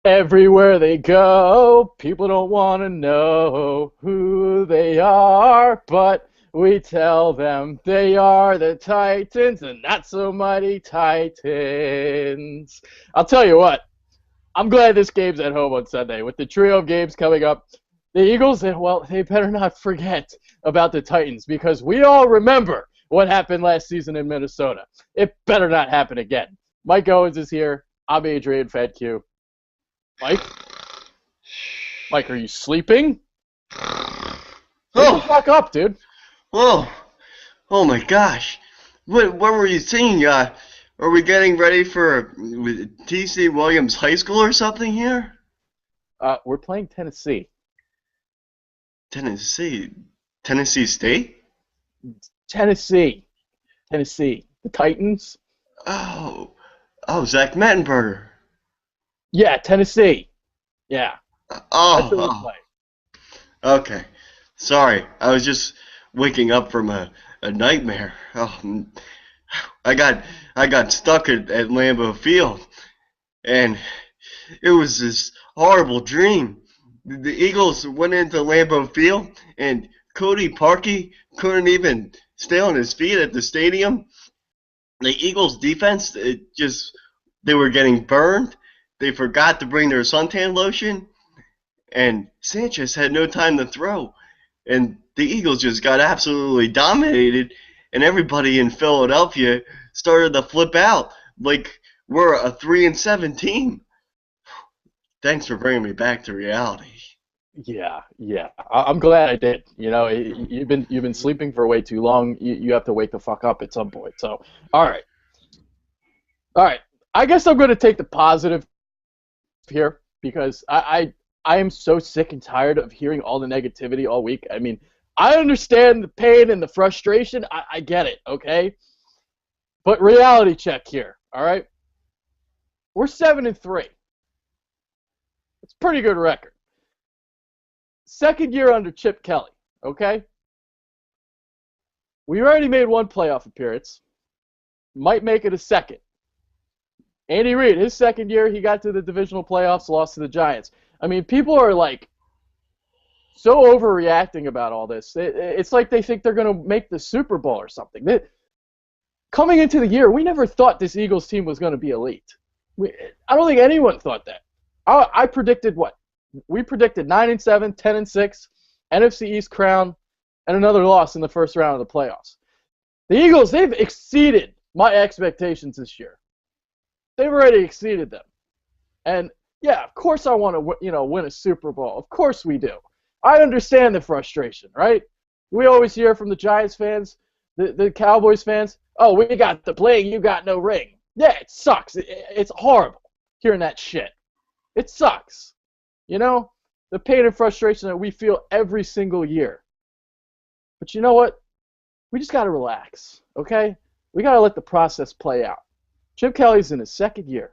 Everywhere they go, people don't want to know who they are, but we tell them they are the Titans, and not so mighty Titans. I'll tell you what, I'm glad this game's at home on Sunday. With the trio of games coming up, the Eagles, well, they better not forget about the Titans because we all remember what happened last season in Minnesota. It better not happen again. Mike Owens is here. I'm Adrian Fedq. Mike? Mike, are you sleeping? Wake the Oh, fuck up, dude. whoa, oh my gosh. What were you saying? Are we getting ready for T.C. Williams High School or something here? We're playing Tennessee. Tennessee? Tennessee State? Tennessee. Tennessee. The Titans? Oh, oh, Zach Mettenberger. Yeah, Tennessee. Yeah, that's Oh, what we're oh, playing. okay. Sorry, I was just waking up from a nightmare. I got I got stuck at Lambeau Field, and it was this horrible dream. The Eagles went into Lambeau Field, and Cody Parkey couldn't even stay on his feet at the stadium. The Eagles defense, they were getting burned. They forgot to bring their suntan lotion, and Sanchez had no time to throw. And the Eagles just got absolutely dominated, and everybody in Philadelphia started to flip out like we're a 3-7 team. Thanks for bringing me back to reality. Yeah. I'm glad I did. You know, you've been sleeping for way too long. You have to wake the fuck up at some point. So, all right, all right. I guess I'm going to take the positive here because I am so sick and tired of hearing all the negativity all week. I mean, I understand the pain and the frustration. I get it, okay? But reality check here, all right? We're 7-3. It's a pretty good record. Second year under Chip Kelly, okay? We already made one playoff appearance. Might make it a second. Andy Reid, his second year, he got to the divisional playoffs, lost to the Giants. I mean, people are like so overreacting about all this. It's like they think they're going to make the Super Bowl or something. Coming into the year, we never thought this Eagles team was going to be elite. I don't think anyone thought that. I predicted what? We predicted 9-7, 10-6, NFC East crown, and another loss in the first round of the playoffs. The Eagles, they've exceeded my expectations this year. They've already exceeded them. And yeah, of course I want to, win a Super Bowl. Of course we do. I understand the frustration, right? We always hear from the Giants fans, the Cowboys fans, oh, we got the bling, you got no ring. Yeah, it sucks. It's horrible hearing that shit. It sucks. You know, the pain and frustration that we feel every single year. But you know what? We just got to relax, okay? We got to let the process play out. Chip Kelly's in his second year.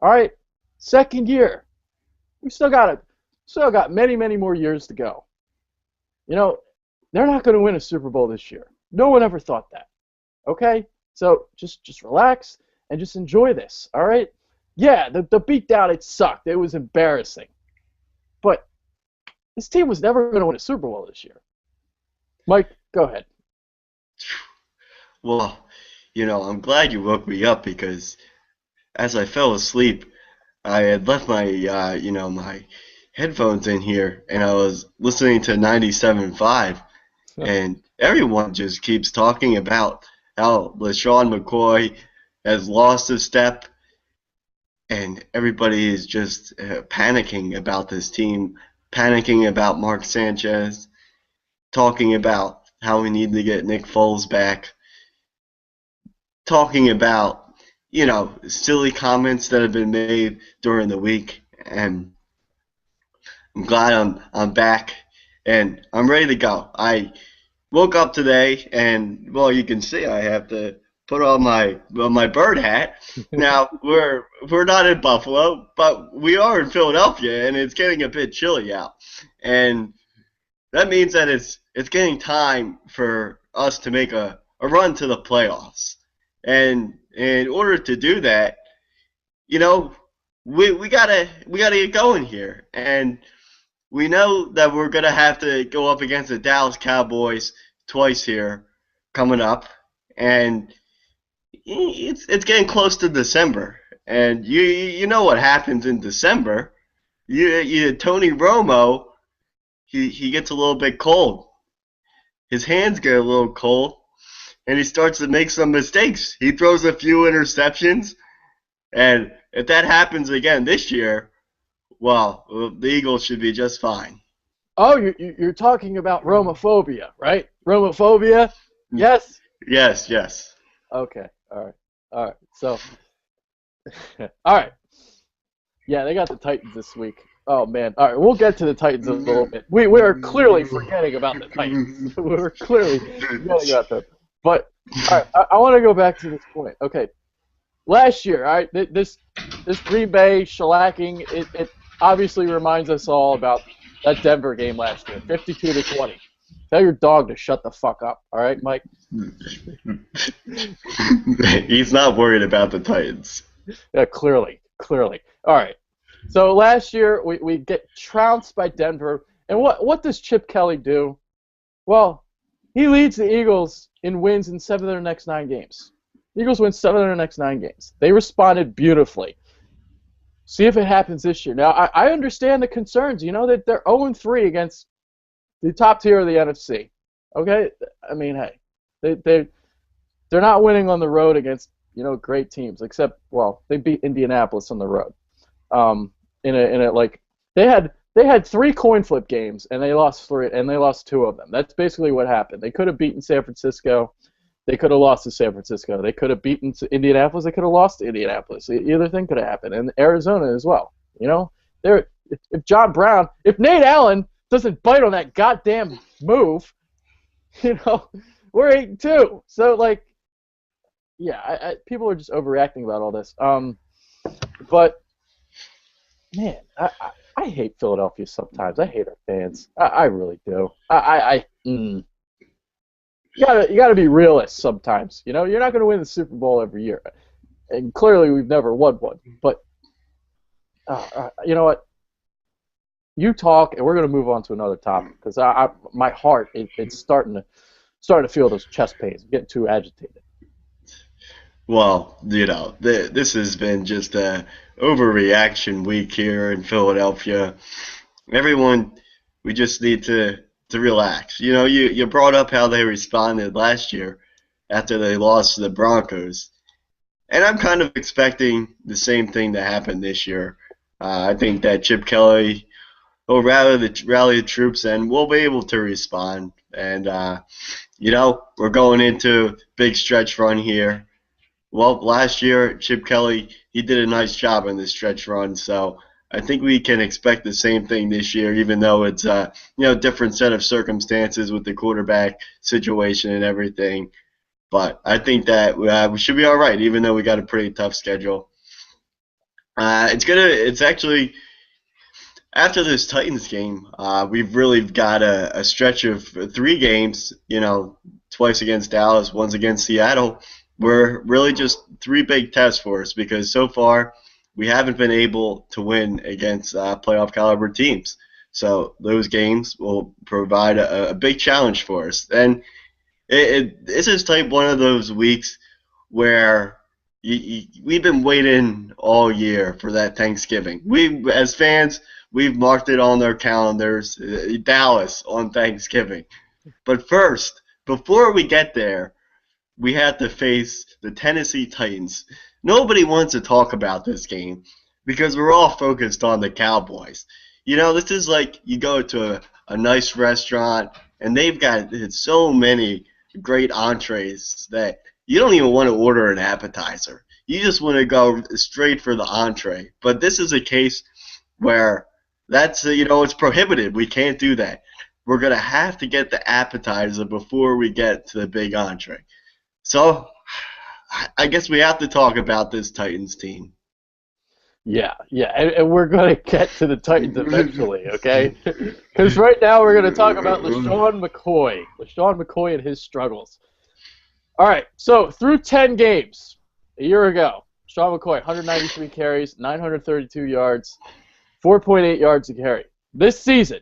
All right? Second year. We still got many, many more years to go. You know, they're not going to win a Super Bowl this year. No one ever thought that. Okay? So just relax and just enjoy this. All right? Yeah, the beatdown, it sucked. It was embarrassing. But this team was never going to win a Super Bowl this year. Mike, go ahead. Well, I'm glad you woke me up because as I fell asleep, I had left my headphones in here and I was listening to 97.5 and everyone just keeps talking about how LaShawn McCoy has lost a step and everybody is just panicking about this team, panicking about Mark Sanchez, talking about how we need to get Nick Foles back, talking about, silly comments that have been made during the week. And I'm glad I'm back and I'm ready to go. I woke up today and, well, you can see I have to put on my bird hat. Now, we're not in Buffalo, but we are in Philadelphia and it's getting a bit chilly out. And that means that it's getting time for us to make a run to the playoffs. And in order to do that, you know, we gotta get going here, and we know that we're gonna have to go up against the Dallas Cowboys twice here coming up, and it's getting close to December, and you know what happens in December. Tony Romo, he gets a little bit cold. His hands get a little cold, and he starts to make some mistakes. He throws a few interceptions, and if that happens again this year, well, the Eagles should be just fine. Oh, you're talking about Romophobia, right? Romophobia? Yes? Yes, yes. Okay. All right. All right. So, all right. Yeah, they got the Titans this week. Oh, man. All right. We'll get to the Titans in a little bit. We are clearly forgetting about the Titans. We're clearly forgetting about them. But, all right. I want to go back to this point. Okay. Last year, all right, this Green Bay shellacking, it obviously reminds us all about that Denver game last year, 52-20. Tell your dog to shut the fuck up, all right, Mike? He's not worried about the Titans. Yeah, clearly. All right. So last year, we get trounced by Denver. And what does Chip Kelly do? Well, he leads the Eagles in wins in 7 of their next 9 games. The Eagles win 7 of their next 9 games. They responded beautifully. See if it happens this year. Now, I understand the concerns. You know that they're 0-3 against the top tier of the NFC. Okay? I mean, hey, they're not winning on the road against, great teams, except, well, they beat Indianapolis on the road. They had 3 coin flip games and they lost 3 and they lost 2 of them. That's basically what happened. They could have beaten San Francisco. They could have lost to San Francisco. They could have beaten Indianapolis. They could have lost to Indianapolis. Either thing could have happened, and Arizona as well. If John Brown, if Nate Allen doesn't bite on that goddamn move, we're 8-2. So yeah, people are just overreacting about all this. But man, I hate Philadelphia sometimes. I hate our fans. I really do. You gotta be realist sometimes. You're not gonna win the Super Bowl every year, and clearly we've never won one. But you know what? You talk, and we're gonna move on to another topic because my heart it's starting to feel those chest pains. I'm getting too agitated. Well, this has been just a overreaction week here in Philadelphia. Everyone, we just need to relax. You brought up how they responded last year after they lost to the Broncos, and I'm kind of expecting the same thing to happen this year. I think that Chip Kelly will rally the troops, and we'll be able to respond. And we're going into a big stretch run here. Well, last year Chip Kelly he did a nice job in this stretch run, so I think we can expect the same thing this year, even though it's different set of circumstances with the quarterback situation and everything. But I think that we should be all right, even though we got a pretty tough schedule. It's actually after this Titans game, we've really got a stretch of 3 games. Twice against Dallas, once against Seattle. Were really just 3 big tests for us because so far we haven't been able to win against playoff caliber teams. So those games will provide a big challenge for us. And this is type one of those weeks where we've been waiting all year for that Thanksgiving. We, as fans, we've marked it on their calendars, Dallas on Thanksgiving. But first, before we get there, we have to face the Tennessee Titans. Nobody wants to talk about this game because we're all focused on the Cowboys. This is like you go to a nice restaurant and they've got so many great entrees that you don't even want to order an appetizer. You just want to go straight for the entree. But this is a case where that's, it's prohibited. We can't do that. We're going to have to get the appetizer before we get to the big entree. So, I guess we have to talk about this Titans team. Yeah, and we're going to get to the Titans eventually, okay? Because right now we're going to talk about LaShawn McCoy and his struggles. All right, so through 10 games a year ago, Sean McCoy, 193 carries, 932 yards, 4.8 yards a carry. This season,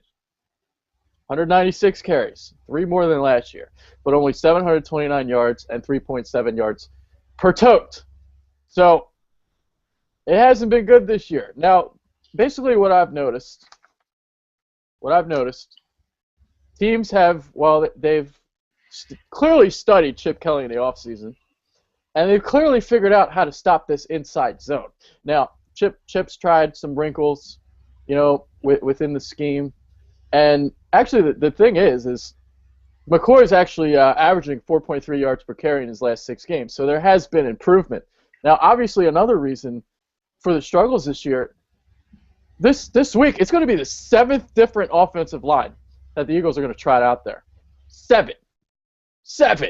196 carries, three more than last year, but only 729 yards and 3.7 yards per tote. So it hasn't been good this year. Now, basically what I've noticed, teams have, well, they've clearly studied Chip Kelly in the offseason, and they've clearly figured out how to stop this inside zone. Now, Chip's tried some wrinkles, within the scheme, and actually the thing is McCoy's actually averaging 4.3 yards per carry in his last 6 games, so there has been improvement. Now, obviously, another reason for the struggles this year, this week, it's going to be the 7th different offensive line that the Eagles are going to try out there. 7. 7.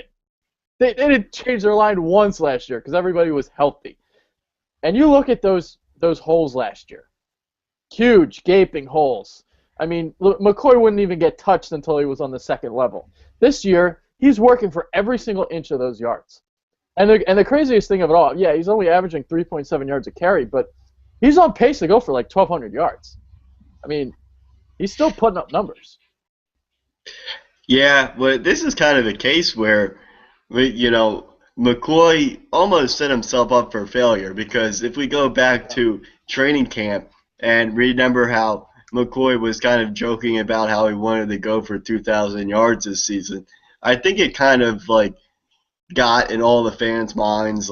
They didn't change their line once last year because everybody was healthy. And you look at those holes last year. Huge, gaping holes. I mean, McCoy wouldn't even get touched until he was on the second level. This year, he's working for every single inch of those yards. And the craziest thing of it all, yeah, he's only averaging 3.7 yards a carry, but he's on pace to go for like 1,200 yards. I mean, he's still putting up numbers. Yeah, but this is kind of a case where, McCoy almost set himself up for failure because if we go back to training camp and remember how McCoy was kind of joking about how he wanted to go for 2,000 yards this season, I think it kind of got in all the fans' minds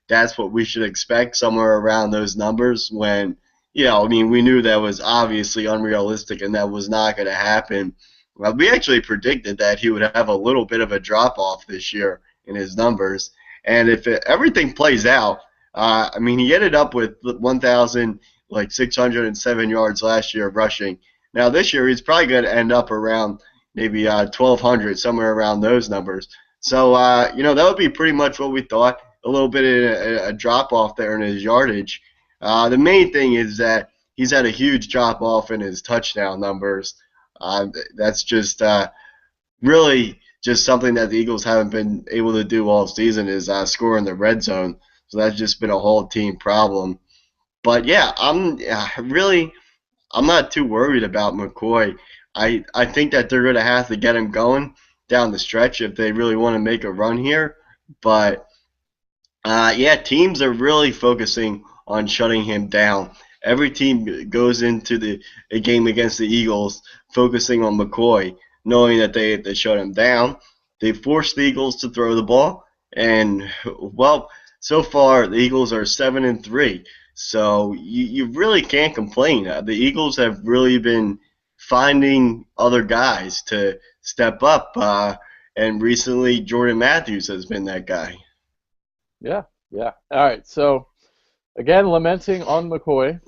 that's what we should expect somewhere around those numbers when, we knew that was obviously unrealistic and that was not going to happen. Well, we actually predicted that he would have a little bit of a drop-off this year in his numbers. And if everything plays out, he ended up with 1,607 yards last year of rushing. Now this year he's probably going to end up around maybe 1,200, somewhere around those numbers. So, that would be pretty much what we thought, a little bit of a drop-off there in his yardage. The main thing is that he's had a huge drop-off in his touchdown numbers. That's just really just something that the Eagles haven't been able to do all season is score in the red zone. So that's just been a whole team problem. But yeah, I'm not too worried about McCoy. I think that they're going to have to get him going down the stretch if they really want to make a run here. But teams are really focusing on shutting him down. Every team goes into a game against the Eagles focusing on McCoy, knowing that they have to shut him down. They force the Eagles to throw the ball, and so far the Eagles are 7-3. So you really can't complain. The Eagles have really been finding other guys to step up, and recently Jordan Matthews has been that guy. Yeah. All right, so again, lamenting on McCoy.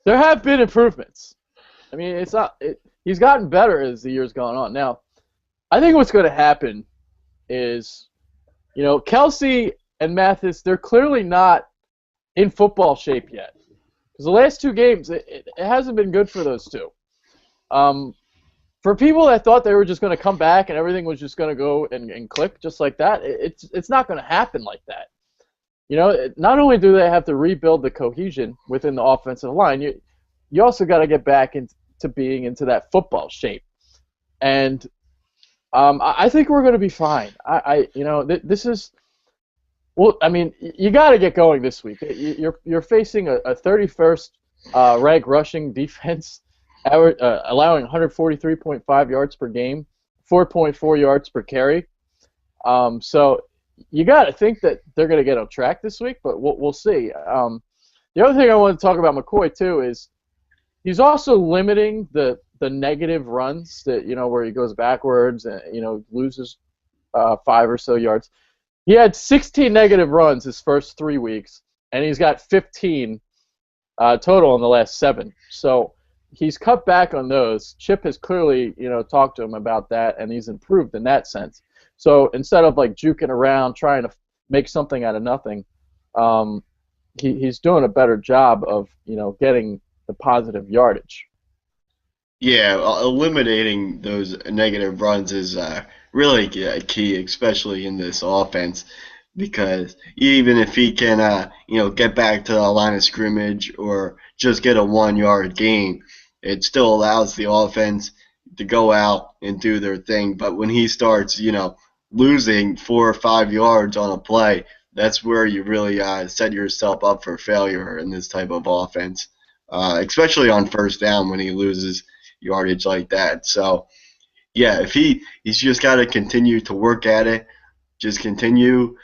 There have been improvements. I mean, he's gotten better as the year's gone on. Now, I think what's going to happen is, Kelsey and Mathis, they're clearly not in football shape yet. Because the last 2 games, it hasn't been good for those two. For people that thought they were just going to come back and everything was just going to go and click just like that, it's not going to happen like that. Not only do they have to rebuild the cohesion within the offensive line, you also got to get back into being into that football shape. And I think we're going to be fine. This is, well, I mean, you got to get going this week. You're facing a 31st ranked rushing defense, allowing 143.5 yards per game, 4.4 yards per carry. So you got to think that they're going to get on track this week, but we'll see. The other thing I want to talk about McCoy too is he's also limiting the negative runs that where he goes backwards and loses 5 or so yards. He had 16 negative runs his first 3 weeks, and he's got 15 total in the last 7. So he's cut back on those. Chip has clearly talked to him about that, and he's improved in that sense. So instead of juking around trying to make something out of nothing, he's doing a better job of getting the positive yardage. Yeah, eliminating those negative runs is really key, especially in this offense. because even if he can, get back to the line of scrimmage or just get a 1 yard gain, it still allows the offense to go out and do their thing. But when he starts, losing 4 or 5 yards on a play, that's where you really set yourself up for failure in this type of offense, especially on first down when he loses yardage like that. So, yeah, if he's just got to continue to work at it, just continue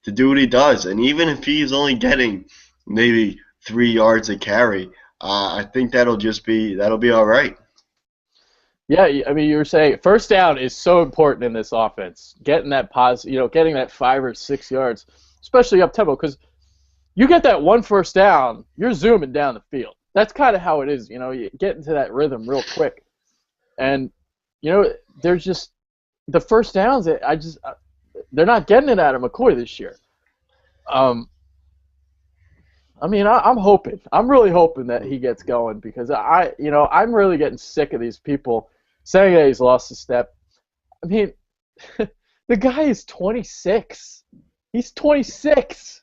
to do what he does. And even if he's only getting maybe 3 yards a carry, I think that'll be all right. Yeah, I mean, you were saying first down is so important in this offense. Getting that getting that 5 or 6 yards, especially up tempo, because you get that one first down, you're zooming down the field. That's kind of how it is. You get into that rhythm real quick, and there's just the first downs. They're not getting it out of McCoy this year. I mean, I'm hoping. I'm really hoping that he gets going because I'm really getting sick of these people saying that he's lost a step. I mean, the guy is 26. He's 26.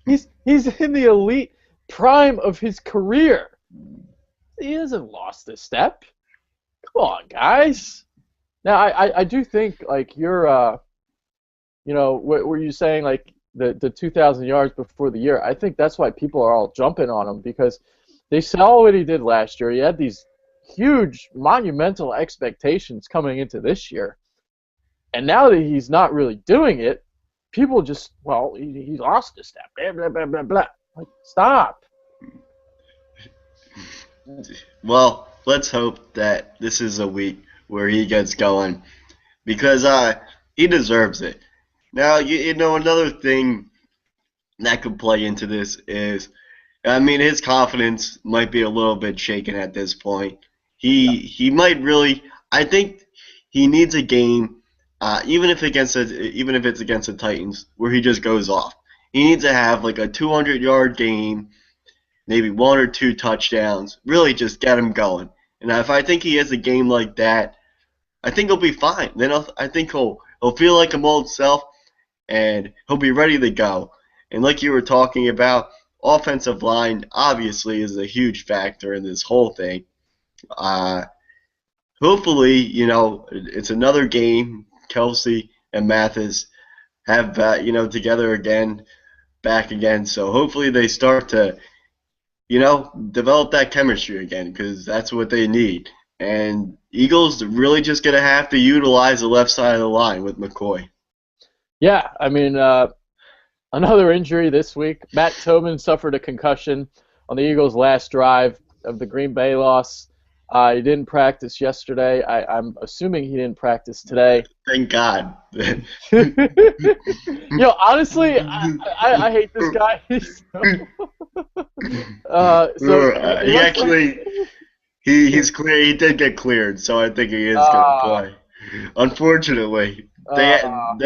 He's in the elite prime of his career. He hasn't lost a step. Come on, guys. Now, I do think like you're what were you saying like the 2,000 yards before the year? I think that's why people are all jumping on him because they saw what he did last year. He had these huge, monumental expectations coming into this year. And now that he's not really doing it, people just, he lost a step. Blah, blah, blah, blah, blah. Like, stop. Well, let's hope that this is a week where he gets going because he deserves it. Now, another thing that could play into this is, I mean, his confidence might be a little bit shaken at this point. He might really. I think he needs a game, even if it's against the Titans, where he just goes off. He needs to have like a 200-yard game, maybe 1 or 2 touchdowns. Really, just get him going. And if I think he has a game like that, I think he'll be fine. Then I think he'll feel like his old self, and he'll be ready to go. And like you were talking about, offensive line obviously is a huge factor in this whole thing. Hopefully, it's another game. Kelsey and Mathis have, together again, back again. So hopefully they start to, develop that chemistry again because that's what they need. And Eagles really just going to have to utilize the left side of the line with McCoy. Yeah, I mean, another injury this week. Matt Tobin suffered a concussion on the Eagles' last drive of the Green Bay loss. He didn't practice yesterday. I'm assuming he didn't practice today. Thank God. Honestly, I hate this guy. He actually he's clear. He did get cleared, so I think he is going to play. Unfortunately, they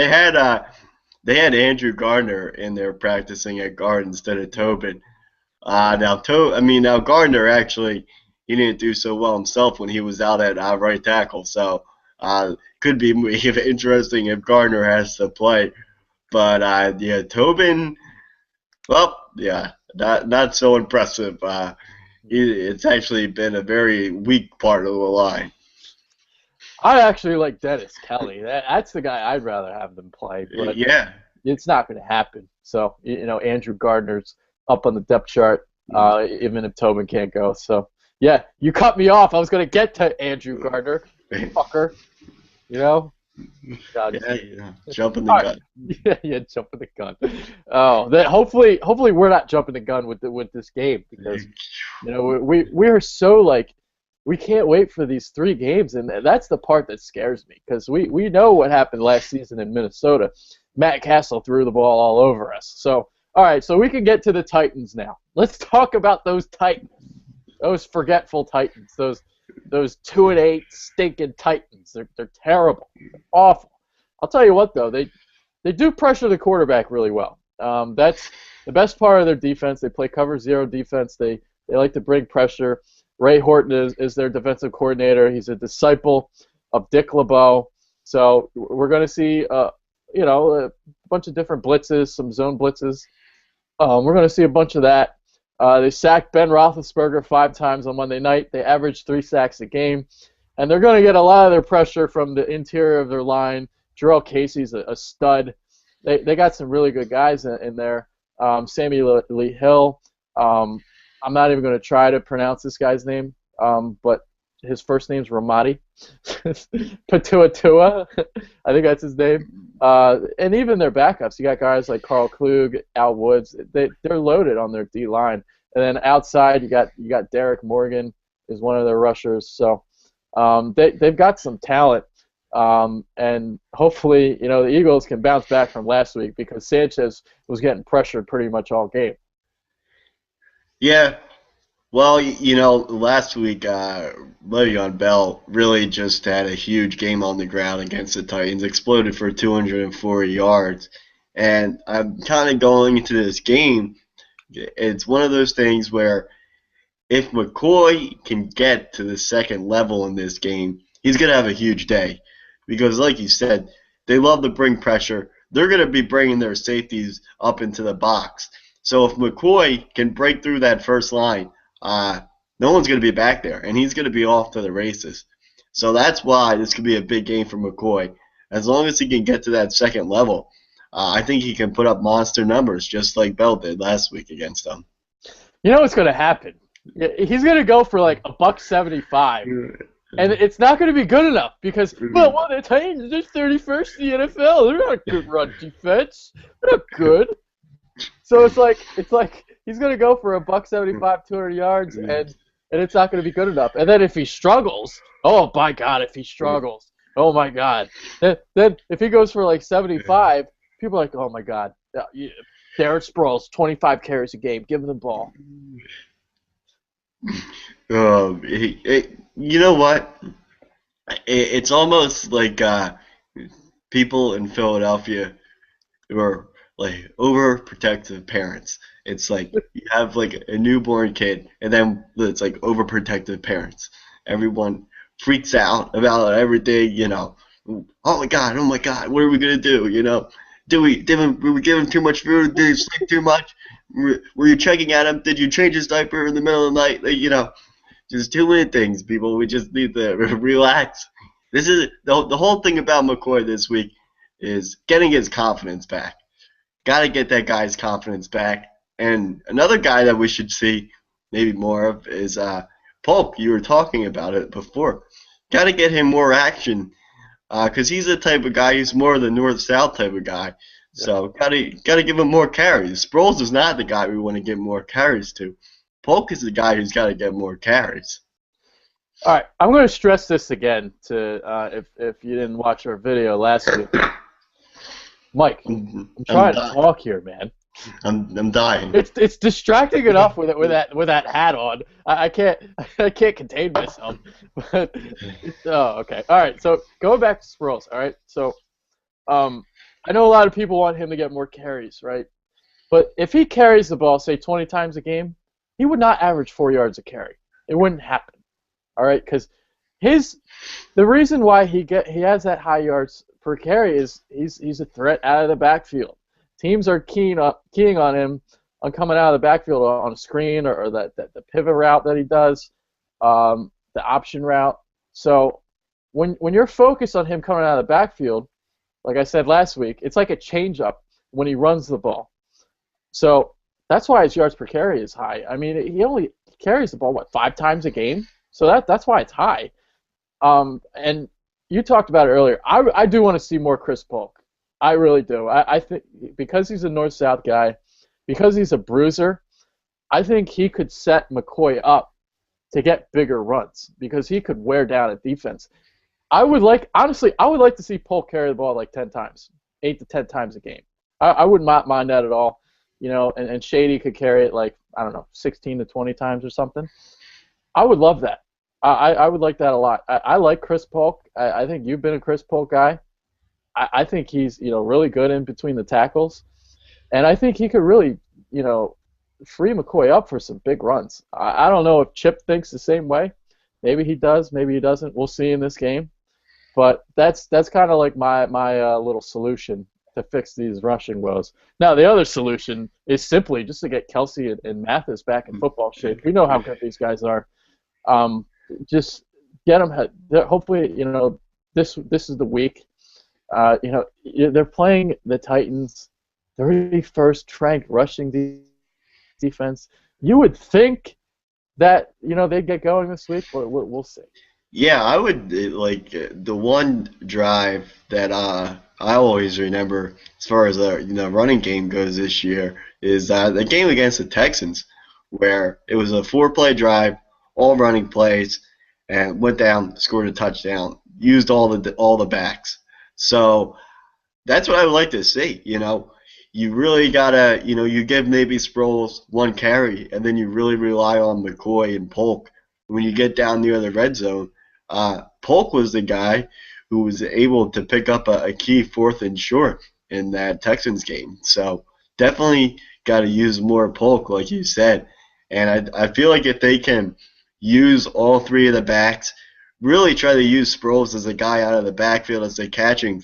had Andrew Gardner in there practicing at guard instead of Tobin. Now Gardner actually. He didn't do so well himself when he was out at right tackle, so could be interesting if Gardner has to play. But Tobin, not so impressive. It's actually been a very weak part of the line. I actually like Dennis Kelly. That's the guy I'd rather have them play. But yeah, it's not going to happen. So Andrew Gardner's up on the depth chart, even if Tobin can't go. So. Yeah, you cut me off. I was going to get to Andrew Gardner, fucker. God, jumping the gun. Yeah, jumping the gun. Oh, hopefully we're not jumping the gun with this game because we are so we can't wait for these 3 games, and that's the part that scares me because we know what happened last season in Minnesota. Matt Castle threw the ball all over us. So all right, so we can get to the Titans now. Let's talk about those Titans. Those forgetful Titans, those 2-8 stinking Titans, they're terrible, they're awful. I'll tell you what though, they do pressure the quarterback really well. That's the best part of their defense. They play cover 0 defense. They like to bring pressure. Ray Horton is their defensive coordinator. He's a disciple of Dick LeBeau. So we're going to see a bunch of different blitzes, some zone blitzes. We're going to see a bunch of that. They sacked Ben Roethlisberger 5 times on Monday night. They averaged 3 sacks a game. And they're going to get a lot of their pressure from the interior of their line. Jarrell Casey's a stud. They got some really good guys in there. Sammy Lee Hill. I'm not even going to try to pronounce this guy's name, but his first name's Ramadi. Patuatua, I think that's his name. And even their backups, you got guys like Carl Klug, Al Woods. They're loaded on their D line. And then outside, you got Derek Morgan is one of their rushers. So they've got some talent. And hopefully, the Eagles can bounce back from last week because Sanchez was getting pressured pretty much all game. Yeah. Well, last week, Le'Veon Bell really just had a huge game on the ground against the Titans, exploded for 240 yards. And I'm kind of going into this game, it's one of those things where if McCoy can get to the second level in this game, he's going to have a huge day. Because like you said, they love to bring pressure. They're going to be bringing their safeties up into the box. So if McCoy can break through that first line, no one's going to be back there, and he's going to be off to the races. So that's why this could be a big game for McCoy. As long as he can get to that second level, I think he can put up monster numbers just like Bell did last week against them. You know what's going to happen? He's going to go for like $175, and it's not going to be good enough because, well, the Titans, they're 31st in the NFL. They're not good run defense. They're not good. So it's like he's going to go for $175, 200 yards, and it's not going to be good enough. And then if he struggles, oh my God, if he struggles, oh my God. Then if he goes for like 75, people are like, oh my God, Darren Sproles, 25 carries a game, give him the ball. You know what? It's almost like people in Philadelphia who are like overprotective parents. It's like you have like a newborn kid, and then it's like overprotective parents. Everyone freaks out about everything. Oh my God, what are we gonna do? Did we give him too much food? Did he sleep too much? Were you checking at him? Did you change his diaper in the middle of the night? Just too many things, people. We just need to relax. This is the whole thing about McCoy this week is getting his confidence back. Got to get that guy's confidence back. And another guy that we should see maybe more of is Polk. You were talking about it before. Got to get him more action because he's the type of guy. He's more the north-south type of guy. So got to give him more carries. Sproles is not the guy we want to give more carries to. Polk is the guy who's got to get more carries. All right, I'm going to stress this again to if you didn't watch our video last week. Mike, I'm trying to talk here, man. I'm dying. It's distracting enough with that hat on. I can't contain myself. But okay. All right. So going back to Sproles. All right. So I know a lot of people want him to get more carries, right? But if he carries the ball, say 20 times a game, he would not average 4 yards a carry. It wouldn't happen. All right, because the reason why he has that high yards per carry is he's a threat out of the backfield. Teams are keying on him on coming out of the backfield on a screen or the pivot route that he does, the option route. So when you're focused on him coming out of the backfield, like I said last week, it's like a changeup when he runs the ball. So that's why his yards per carry is high. I mean, he only carries the ball 5 times a game, so that's why it's high. And you talked about it earlier. I do want to see more Chris Polk. I really do. I think because he's a north-south guy, because he's a bruiser, I think he could set McCoy up to get bigger runs because he could wear down a defense. Honestly, I would like to see Polk carry the ball like 10 times, 8 to 10 times a game. I would not mind that at all. And Shady could carry it like, I don't know, 16 to 20 times or something. I would love that. I would like that a lot. I like Chris Polk. I think you've been a Chris Polk guy. I think he's really good in between the tackles, and I think he could really free McCoy up for some big runs. I don't know if Chip thinks the same way. Maybe he does. Maybe he doesn't. We'll see in this game. But that's kind of like my little solution. to fix these rushing woes. Now, the other solution is simply just to get Kelsey and Mathis back in football shape. We know how good these guys are. Just get them. Hopefully, this is the week. They're playing the Titans, 31st ranked rushing defense. You would think that they'd get going this week, but we'll see. Yeah, I would like the one drive that I always remember as far as the running game goes this year is the game against the Texans, where it was a 4-play drive, all running plays, and went down, scored a touchdown, used all the backs. So that's what I would like to see. You really gotta you give maybe Sproles one carry, and then you really rely on McCoy and Polk when you get down near the red zone. Polk was the guy who was able to pick up a key 4th and short in that Texans game. So definitely got to use more Polk, like you said. And I feel like if they can use all 3 of the backs, really try to use Sproles as a guy out of the backfield as a catching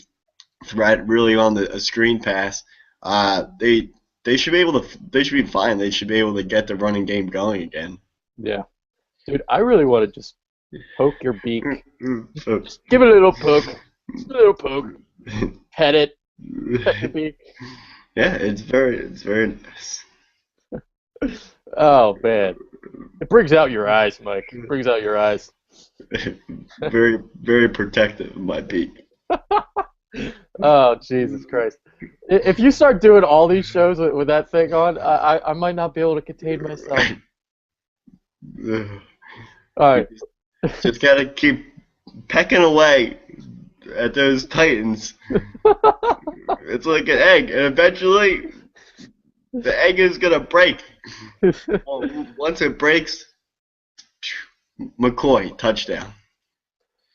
threat, really on a screen pass, they should be able to. They should be fine. They should be able to get the running game going again. Yeah, dude, I really want to just poke your beak. So, Just give it a little poke. Just a little poke. Pet it. Pet your beak. Yeah, it's very nice. Oh, man. It brings out your eyes, Mike. It brings out your eyes. Very, very protective of my beak. Oh, Jesus Christ. If you start doing all these shows with that thing on, I might not be able to contain myself. All right. Just gotta keep pecking away at those Titans. It's like an egg, and eventually the egg is gonna break. Once it breaks, McCoy touchdown.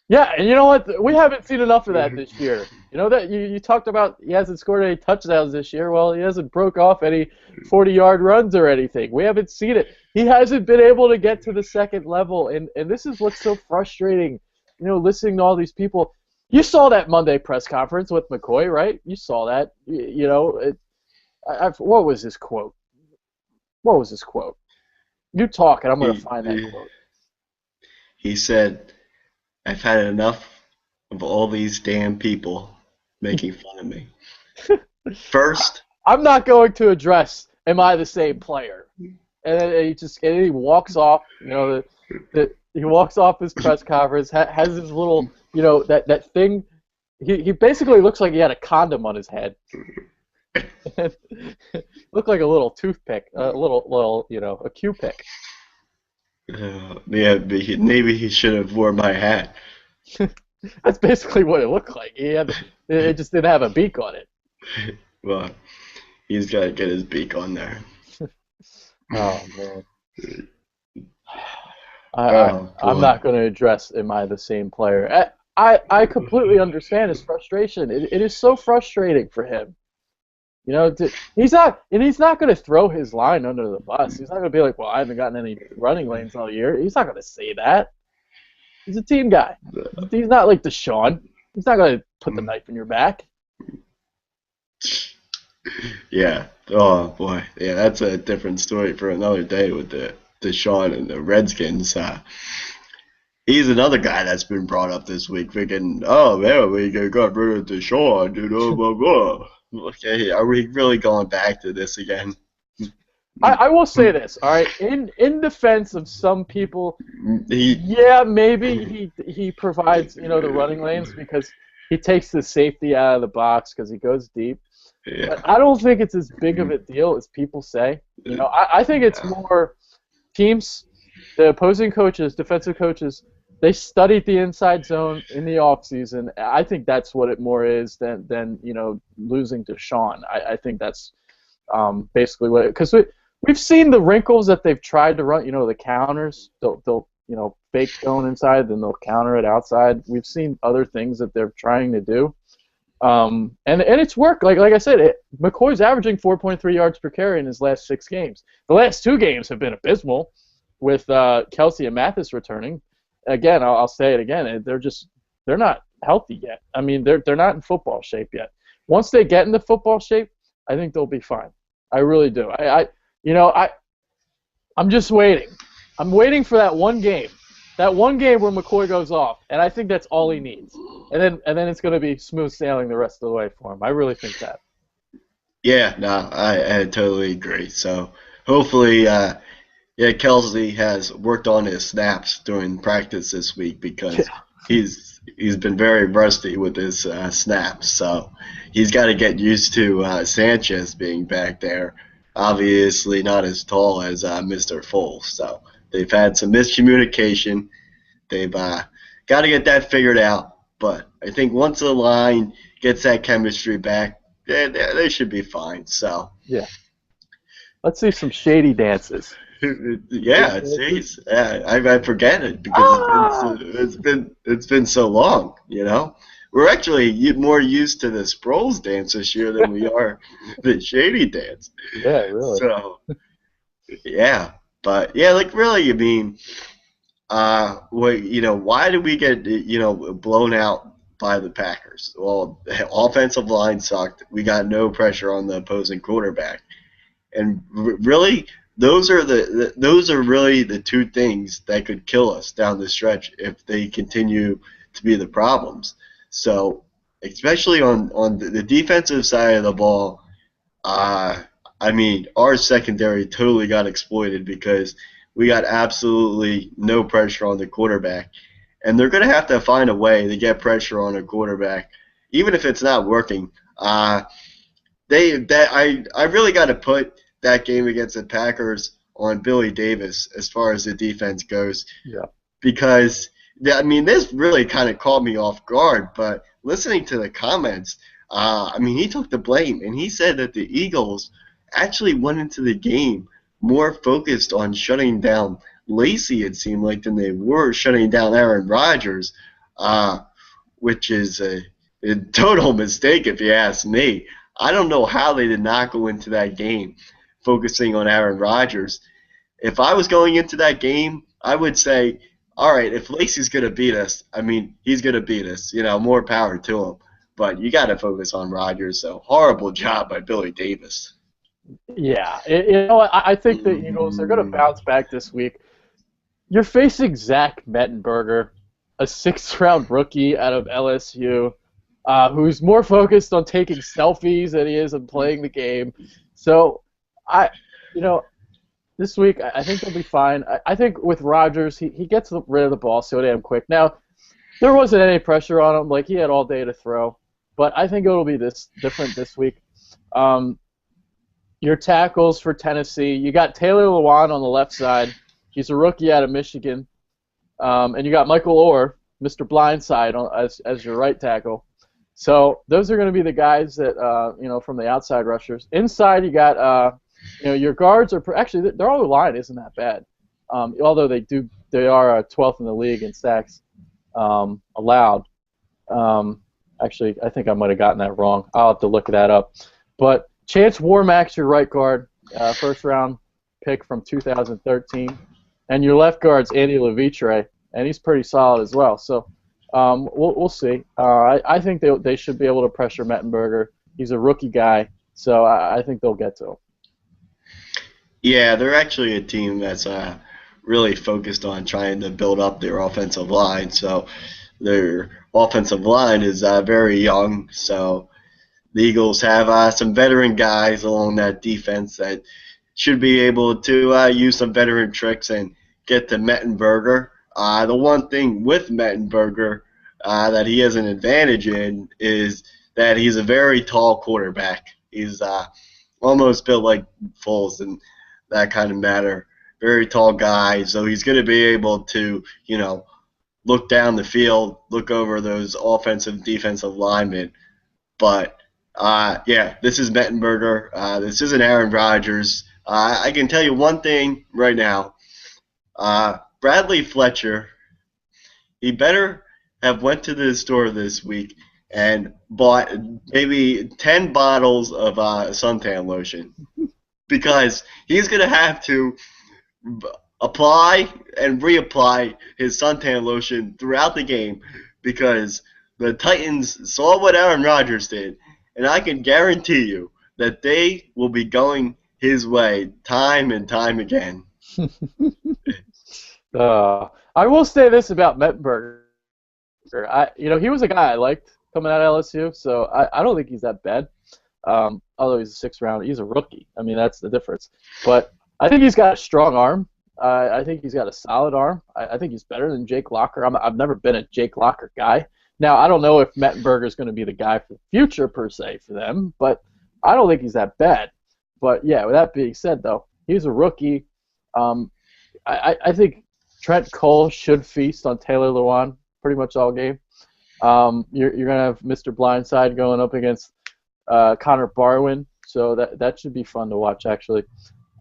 Yeah, and you know what? We haven't seen enough of that this year. That you talked about he hasn't scored any touchdowns this year. Well, he hasn't broke off any 40-yard runs or anything. We haven't seen it. He hasn't been able to get to the second level, and this is what's so frustrating. Listening to all these people. You saw that Monday press conference with McCoy, right? You saw that. What was his quote? What was his quote? You talk, and I'm going to find that quote. He said, "I've had enough of all these damn people making fun of me." First, I'm not going to address, am I the same player? And then he walks off. He walks off his press conference, has his little, that thing. He basically looks like he had a condom on his head. Looked like a little toothpick, a little, a Q-pick. yeah, maybe he should have worn my hat. That's basically what it looked like. It just didn't have a beak on it. Well, he's got to get his beak on there. Oh, man. I'm not going to address, am I the same player? I completely understand his frustration. It is so frustrating for him. He's not going to throw his line under the bus. He's not going to be like, well, I haven't gotten any running lanes all year. He's not going to say that. He's a team guy. He's not like Deshaun. He's not going to put the knife in your back. Yeah. Oh, boy. Yeah, that's a different story for another day with the Deshaun and the Redskins. He's another guy that's been brought up this week, thinking, oh, man, we got rid of Deshaun, blah, blah. Okay, are we really going back to this again? I will say this, all right. In defense of some people, maybe he provides the running lanes because he takes the safety out of the box because he goes deep. Yeah. But I don't think it's as big of a deal as people say. I think it's more teams, the opposing coaches, defensive coaches. They studied the inside zone in the offseason. I think that's what it more is than losing to Sean. I think that's basically what it, because we've seen the wrinkles that they've tried to run. The counters. They'll fake going inside, then they'll counter it outside. We've seen other things that they're trying to do, and it's worked. Like I said, McCoy's averaging 4.3 yards per carry in his last 6 games. The last 2 games have been abysmal, with Kelsey and Mathis returning. Again, I'll say it again. They're not healthy yet. I mean, they're not in football shape yet. once they get into football shape, I think they'll be fine. I really do. You know, I'm just waiting. I'm waiting for that one game. That one game where McCoy goes off, and I think that's all he needs. And then it's going to be smooth sailing the rest of the way for him. I really think that. Yeah, no, I totally agree. So hopefully, yeah, Kelsey has worked on his snaps during practice this week because Yeah. he's been very rusty with his snaps. So he's got to get used to Sanchez being back there. Obviously, not as tall as Mr. Foles. So they've had some miscommunication. They've got to get that figured out. But I think once the line gets that chemistry back, they should be fine. So Yeah. Let's see some shady dances. yeah, jeez, I forget it because Ah! it's been so long. You know, we're actually more used to the Sproles dance this year than we are the Shady dance. Yeah, really. So yeah, but yeah, like really, I mean, why did we get blown out by the Packers? Well, the offensive line sucked. We got no pressure on the opposing quarterback. And really, those are really the two things that could kill us down the stretch if they continue to be the problems. So, especially on the defensive side of the ball, uh, I mean, our secondary totally got exploited because we got absolutely no pressure on the quarterback, and they're going to have to find a way to get pressure on a quarterback, even if it's not working. I really got to put that game against the Packers on Billy Davis as far as the defense goes Yeah. because I mean this really kind of caught me off guard. But listening to the comments, I mean he took the blame and he said that the Eagles actually went into the game more focused on shutting down Lacey, it seemed like, than they were shutting down Aaron Rodgers, which is a total mistake if you ask me. I don't know how they did not go into that game focusing on Aaron Rodgers. If I was going into that game, I would say, all right, if Lacey's going to beat us, I mean, he's going to beat us. You know, more power to him. But you got to focus on Rodgers. So horrible job by Billy Davis. Yeah. I think the Eagles are going to bounce back this week. You're facing Zach Mettenberger, a sixth-round rookie out of LSU, who's more focused on taking selfies than he is on playing the game. So, you know, this week I think they'll be fine. I think with Rodgers, he gets rid of the ball so damn quick. Now, there wasn't any pressure on him; like he had all day to throw. But I think it'll be this different this week. Um, your tackles for Tennessee, you got Taylor Lewan on the left side. He's a rookie out of Michigan. And you got Michael Orr, Mr. Blindside, as your right tackle. So those are going to be the guys that from the outside rushers. Inside, you got your guards are actually their whole line isn't that bad, although they are 12th in the league in sacks allowed. Actually, I think I might have gotten that wrong. I'll have to look that up. But Chance Warmack's your right guard, first round pick from 2013. And your left guard's Andy Levitre, and he's pretty solid as well. So we'll see. I think they should be able to pressure Mettenberger. He's a rookie guy, so I think they'll get to him. Yeah, they're actually a team that's really focused on trying to build up their offensive line. So their offensive line is very young. So the Eagles have some veteran guys along that defense that should be able to use some veteran tricks and get to Mettenberger. The one thing with Mettenberger that he has an advantage in is that he's a very tall quarterback. He's almost built like Foles in that kind of matter. Very tall guy, so he's going to be able to, look down the field, look over those offensive and defensive linemen. But yeah, this is Mettenberger. This isn't Aaron Rodgers. I can tell you one thing right now. Bradley Fletcher, he better have went to the store this week and bought maybe 10 bottles of suntan lotion because he's going to have to apply and reapply his suntan lotion throughout the game because the Titans saw what Aaron Rodgers did and I can guarantee you that they will be going his way time and time again. I will say this about Mettenberger. He was a guy I liked coming out of LSU, so I don't think he's that bad. Although he's a sixth round, he's a rookie. I mean, that's the difference. But I think he's got a strong arm. I think he's got a solid arm. I think he's better than Jake Locker. I've never been a Jake Locker guy. Now, I don't know if Mettenberger is going to be the guy for the future, per se, for them, but I don't think he's that bad. But, yeah, with that being said, though, he's a rookie. I think Trent Cole should feast on Taylor Lewan pretty much all game. You're going to have Mr. Blindside going up against Connor Barwin, so that should be fun to watch, actually.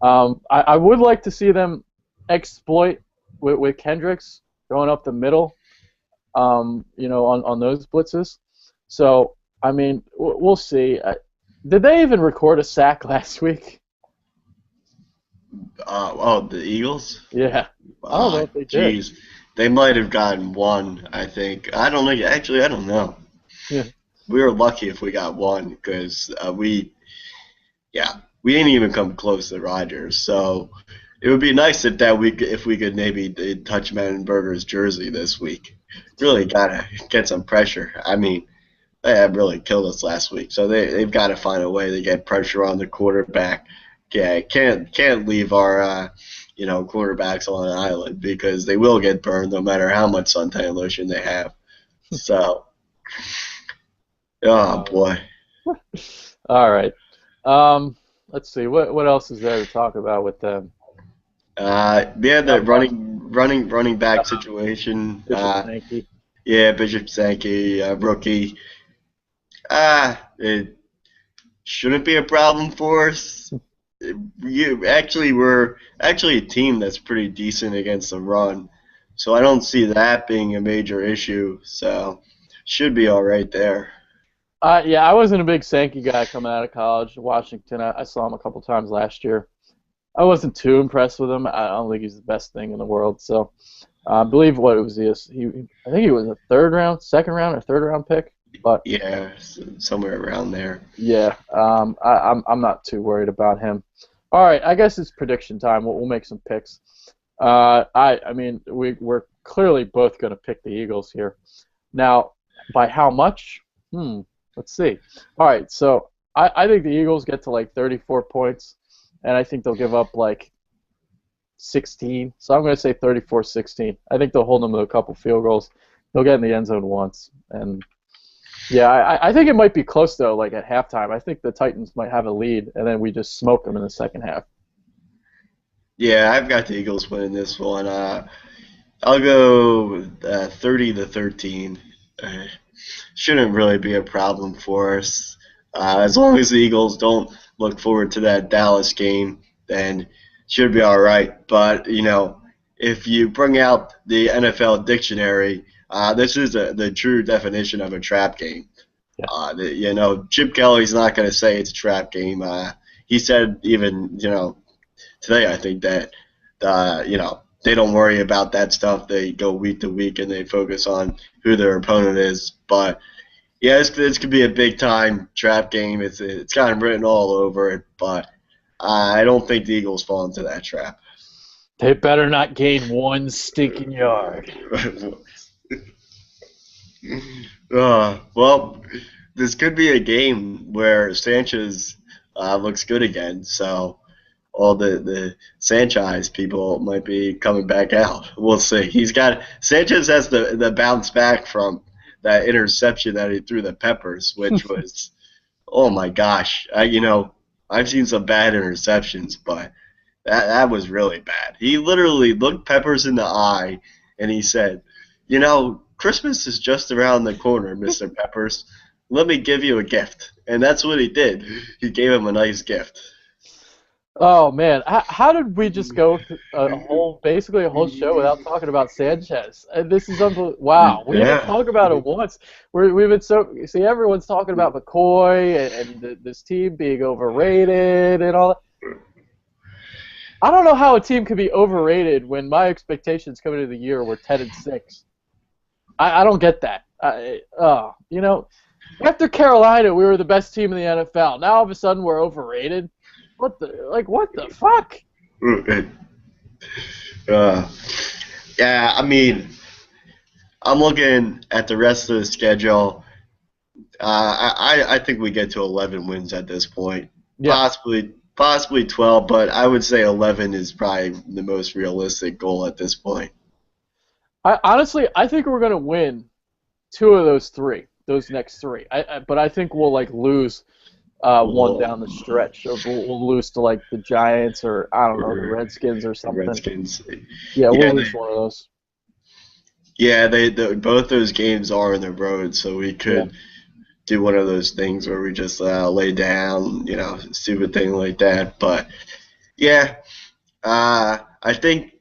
I would like to see them exploit with Kendricks going up the middle, on those blitzes. So, I mean, we'll see. Did they even record a sack last week? The Eagles? Yeah. I don't know if they did. Jeez. They might have gotten one, I think. I don't know. Actually, I don't know. Yeah. We were lucky if we got one because we didn't even come close to Rodgers. So it would be nice if we could maybe touch Mettenberger's jersey this week. Really gotta get some pressure. I mean, they have really killed us last week, so they've got to find a way to get pressure on the quarterback. Yeah, can't leave our quarterbacks on an island because they will get burned no matter how much suntan lotion they have. So, oh boy. All right. Let's see. What else is there to talk about with them? The running back situation. Bishop Sankey. Yeah, Bishop Sankey, rookie. It shouldn't be a problem for us. We're actually a team that's pretty decent against the run, so I don't see that being a major issue. So should be all right there. Yeah, I wasn't a big Sankey guy coming out of college. Washington, I saw him a couple times last year. I wasn't too impressed with him. I don't think he's the best thing in the world. So I believe what it was. I think he was a second round or third round pick. But yeah, somewhere around there. Yeah, I'm not too worried about him. All right, I guess it's prediction time. We'll make some picks. I mean, we're clearly both going to pick the Eagles here. Now, by how much? Let's see. All right, so I think the Eagles get to like 34 points, and I think they'll give up like 16. So I'm going to say 34-16. I think they'll hold them to a couple field goals. They'll get in the end zone once, and yeah, I think it might be close though. Like at halftime, I think the Titans might have a lead, and then we just smoke them in the second half. Yeah, I've got the Eagles winning this one. I'll go 30-13. Shouldn't really be a problem for us. As long as the Eagles don't look forward to that Dallas game, then should be all right. But if you bring out the NFL dictionary, this is the true definition of a trap game. Yeah. Chip Kelly's not going to say it's a trap game. He said even today, I think that they don't worry about that stuff. They go week to week and they focus on who their opponent is. But yeah, this could be a big time trap game. It's kind of written all over it. But I don't think the Eagles fall into that trap. They better not gain one stinking yard. Well, this could be a game where Sanchez looks good again. So all the Sanchez people might be coming back out. We'll see. Sanchez has the bounce back from that interception that he threw the Peppers, which was, oh my gosh. I've seen some bad interceptions, but that was really bad. He literally looked Peppers in the eye and he said, Christmas is just around the corner, Mr. Peppers. Let me give you a gift. And that's what he did. He gave him a nice gift. Oh, man. How did we just go basically a whole show without talking about Sanchez? This is unbelievable. Wow. We didn't talk about it once. We've been everyone's talking about McCoy and this team being overrated and all that. I don't know how a team could be overrated when my expectations coming into the year were 10-6. I don't get that. After Carolina, we were the best team in the NFL. Now all of a sudden we're overrated. What the fuck? Uh, yeah, I mean, I'm looking at the rest of the schedule. I think we get to 11 wins at this point. Yeah. Possibly 12, but I would say 11 is probably the most realistic goal at this point. I think we're gonna win two of those three, those next three. But I think we'll like lose one Well, down the stretch. Or we'll lose to like the Giants or I don't know the or Redskins or the something. Redskins. Yeah, Yeah, we'll lose one of those. both those games are on the road, so we Yeah. could do one of those things where we just lay down, stupid thing like that. But yeah, I think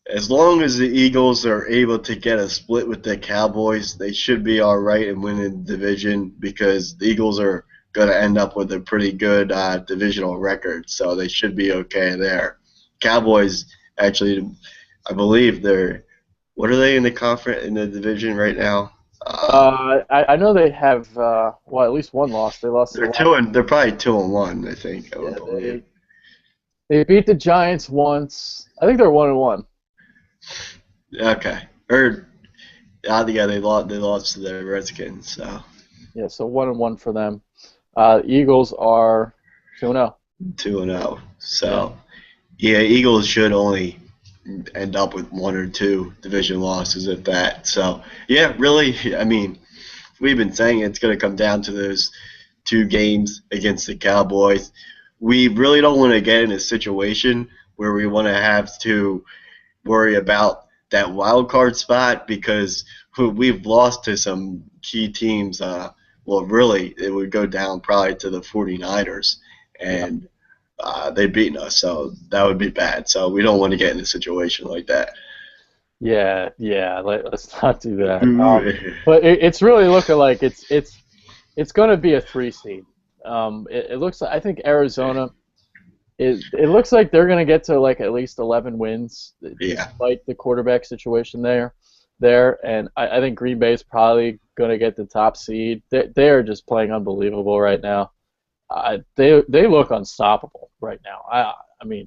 as long as the Eagles are able to get a split with the Cowboys, they should be all right and win the division because the Eagles are going to end up with a pretty good divisional record, so they should be okay there. Cowboys actually, I believe they're what are they in the conference in the division right now? I know they have well at least one loss. They lost to the Lions. They're probably 2-1, I think, I would Yeah, believe. they beat the Giants once. I think they're 1-1. Okay. Or yeah, they lost to the Redskins, so Yeah, so 1-1 for them. Eagles are 2-0. 2-0. Yeah. So yeah, Eagles should only end up with one or two division losses at that. So yeah, really, I mean, we've been saying it's going to come down to those two games against the Cowboys. We really don't want to get in a situation where we want to have to worry about that wild card spot because we've lost to some key teams. Well, really, it would go down probably to the 49ers, Yeah. and they've beaten us, so that would be bad. So we don't want to get in a situation like that. Yeah. Let's not do that. But it's really looking like it's going to be a 3 seed. It looks like I think Arizona. It looks like they're going to get to like at least 11 wins, Yeah. despite the quarterback situation there, and I think Green Bay is probably going to get the top seed. They are just playing unbelievable right now. They look unstoppable right now. I mean,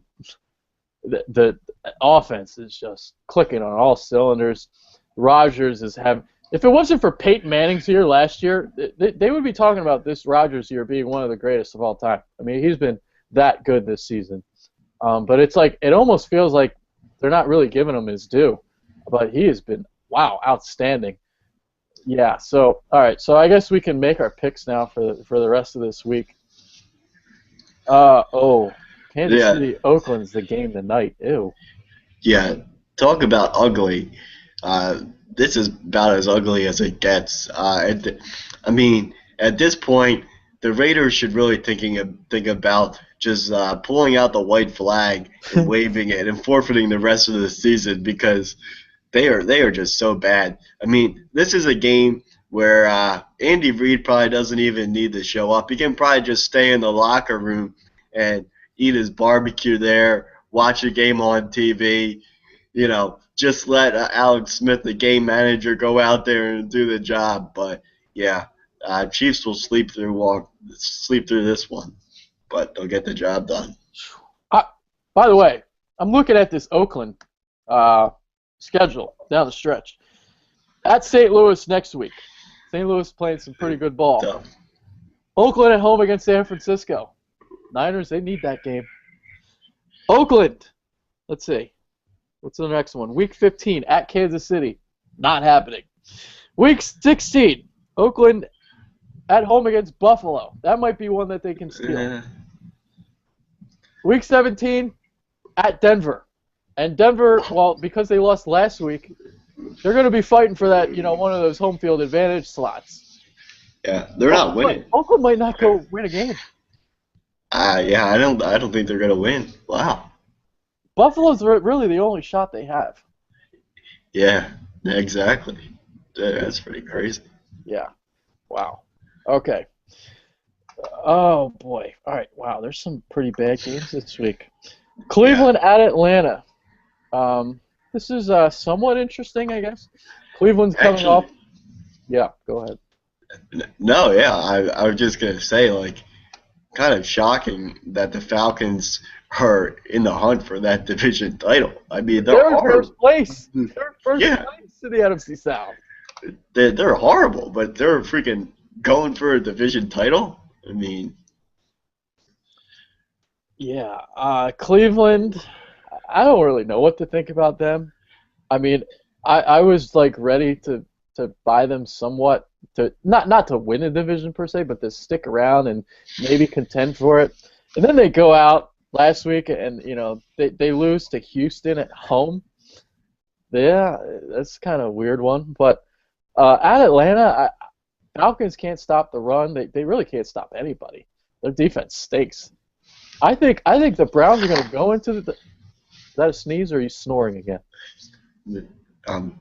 the offense is just clicking on all cylinders. Rodgers is having. If it wasn't for Peyton Manning's year last year, they would be talking about this Rodgers year being one of the greatest of all time. I mean, he's been that good this season. But it's like it almost feels like they're not really giving him his due. But he has been outstanding. Yeah. So all right. So I guess we can make our picks now for the rest of this week. Kansas Yeah. City, Oakland's the game tonight. Ew. Yeah. Talk about ugly. This is about as ugly as it gets. I mean, at this point, the Raiders should really think about just pulling out the white flag and waving it and forfeiting the rest of the season because they are just so bad. I mean, this is a game where Andy Reid probably doesn't even need to show up. He can probably just stay in the locker room and eat his barbecue there, watch a game on TV. Just let Alex Smith, the game manager, go out there and do the job. But yeah, Chiefs will sleep through this one, but they'll get the job done. By the way, I'm looking at this Oakland schedule down the stretch. At St. Louis next week. St. Louis playing some pretty good ball. Tough. Oakland at home against San Francisco. Niners, they need that game. Oakland, let's see. What's the next one? Week 15 at Kansas City. Not happening. Week 16, Oakland at home against Buffalo. That might be one that they can steal. Week 17 at Denver. And Denver, well, because they lost last week, they're going to be fighting for that, one of those home field advantage slots. Yeah, they're not winning. Oakland might not go win a game. Yeah, I don't think they're gonna win. Wow. Buffalo's really the only shot they have. Yeah, exactly. That's pretty crazy. Yeah. Wow. Okay. Oh, boy. All right. Wow, there's some pretty bad games this week. Cleveland at Atlanta. This is somewhat interesting, I guess. Cleveland's coming off. Yeah, go ahead. No, yeah, I was just gonna say, like, kind of shocking that the Falcons are in the hunt for that division title. I mean, they're They're in horrible. first place. They're in first Yeah, place in the NFC South. they're horrible, but they're freaking going for a division title. I mean, Yeah, Cleveland. I don't really know what to think about them. I mean, I was like ready to buy them somewhat to not to win a division per se, but to stick around and maybe contend for it. And then they go out last week and they lose to Houston at home. Yeah, that's kind of a weird one. But at Atlanta, Falcons can't stop the run. They really can't stop anybody. Their defense stinks. I think the Browns are going to go into the. Is that a sneeze or are you snoring again? I'm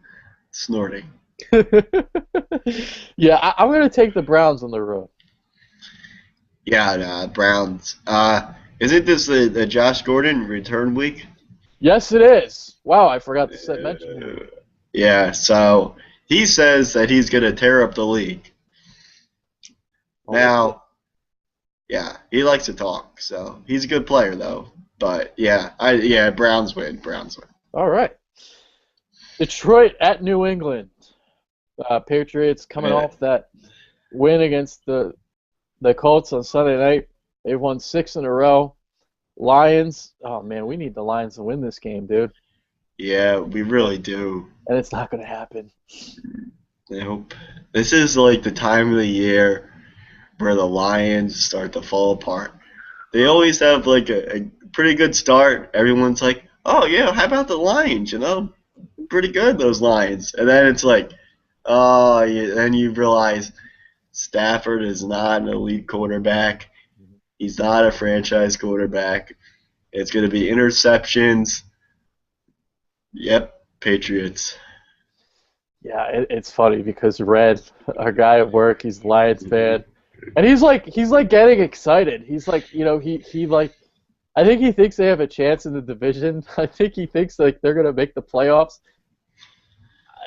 snorting. Yeah, I'm going to take the Browns on the road. Yeah, Browns. Isn't this the Josh Gordon return week? Yes, it is. Wow, I forgot to mention him. Yeah, so he says that he's going to tear up the league. Oh, Now, yeah, he likes to talk, so he's a good player though. But yeah, Browns win. Browns win. all right. Detroit at New England. Patriots coming Yeah, off that win against the Colts on Sunday night. They've won 6 in a row. Lions. Oh man, we need the Lions to win this game, dude. yeah, we really do. And it's not going to happen. I hope this is like the time of the year where the Lions start to fall apart. They always have like a pretty good start. Everyone's like, "Oh yeah, how about the Lions? You know, pretty good those Lions." And then it's like, oh, yeah, then you realize Stafford is not an elite quarterback. He's not a franchise quarterback. It's going to be interceptions. Yep, Patriots. Yeah, it's funny because Red, our guy at work, he's a Lions fan, and he's like getting excited. He's like, he like, I think he thinks they have a chance in the division. I think he thinks like they're gonna make the playoffs.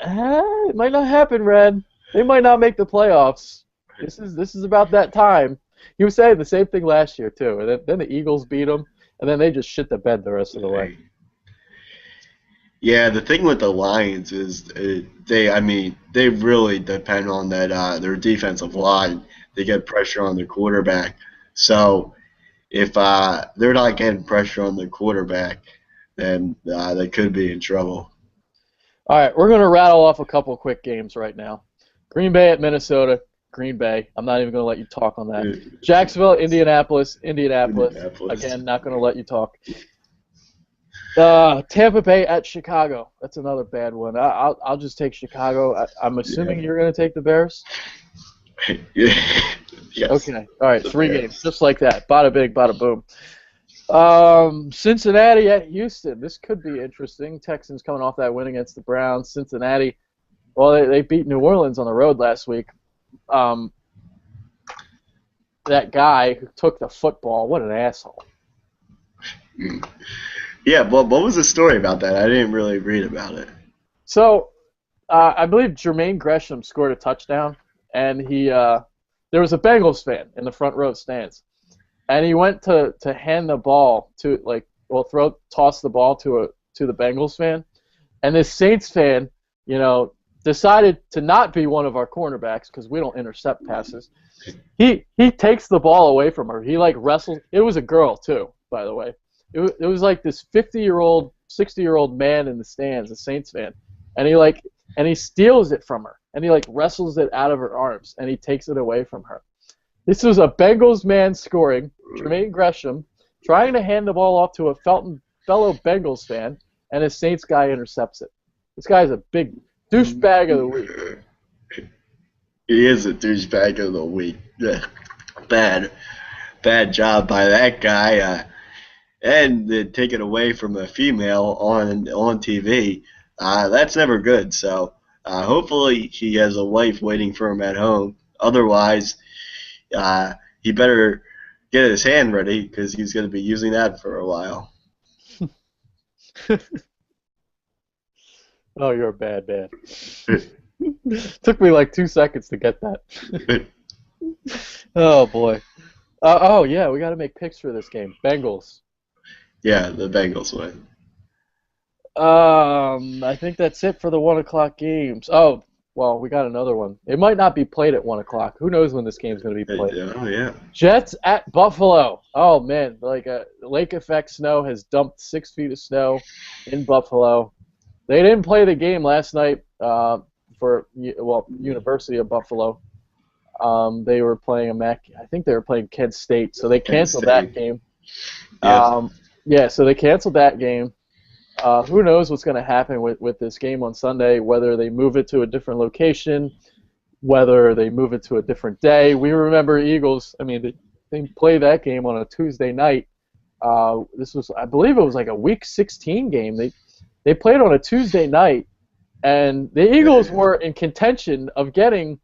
It might not happen, Red. They might not make the playoffs. This is about that time. He was saying the same thing last year too, and then the Eagles beat them, and then they just shit the bed the rest of the way. Yeah, the thing with the Lions is I mean, they really depend on that their defensive line. They get pressure on the quarterback. So if they're not getting pressure on the quarterback, then they could be in trouble. All right, we're gonna rattle off a couple quick games right now. Green Bay at Minnesota. Green Bay. I'm not even gonna let you talk on that. Jacksonville, Indianapolis. Indianapolis. Indianapolis. Again, not gonna let you talk. Tampa Bay at Chicago. That's another bad one. I'll just take Chicago. I'm assuming you're gonna take the Bears. Yes. Okay. All right. The 3 games, Bears. just like that. Bada bing, bada boom. Cincinnati at Houston. This could be interesting. Texans coming off that win against the Browns. Cincinnati. Well, they beat New Orleans on the road last week. Um, that guy who took the football. What an asshole. Yeah, well, what was the story about that? I didn't really read about it. So, I believe Jermaine Gresham scored a touchdown, and there was a Bengals fan in the front row stands, and he went to hand the ball to toss the ball to the Bengals fan, and this Saints fan, decided to not be one of our cornerbacks because we don't intercept passes. He takes the ball away from her. He like wrestles. It was a girl too, by the way. It was like this 50-year-old, 60-year-old man in the stands, a Saints fan, and he steals it from her, and he like wrestles it out of her arms, and he takes it away from her. This was a Bengals man scoring, Jermaine Gresham, trying to hand the ball off to a fellow Bengals fan, and a Saints guy intercepts it. This guy's a big douchebag of the week. He is a douchebag of the week. Bad job by that guy. And to take it away from a female on TV, that's never good. So hopefully he has a wife waiting for him at home. Otherwise, he better get his hand ready because he's going to be using that for a while. Oh, you're a bad man. Took me like 2 seconds to get that. Oh boy. Oh yeah, we got to make picks for this game. Bengals. Yeah, the Bengals win. I think that's it for the 1 o'clock games. Oh, well, we got another one. It might not be played at 1 o'clock. Who knows when this game's going to be played? Oh yeah. Jets at Buffalo. Oh man, like a lake effect snow has dumped 6 feet of snow in Buffalo. They didn't play the game last night for University of Buffalo. They were playing I think they were playing Kent State, so they Penn canceled that State. game. Yes. Yeah, so they canceled that game. Who knows what's going to happen with this game on Sunday, whether they move it to a different location, whether they move it to a different day. We remember Eagles, I mean, they played that game on a Tuesday night. This was, I believe it was like a Week 16 game. They played on a Tuesday night, and the Eagles were in contention of getting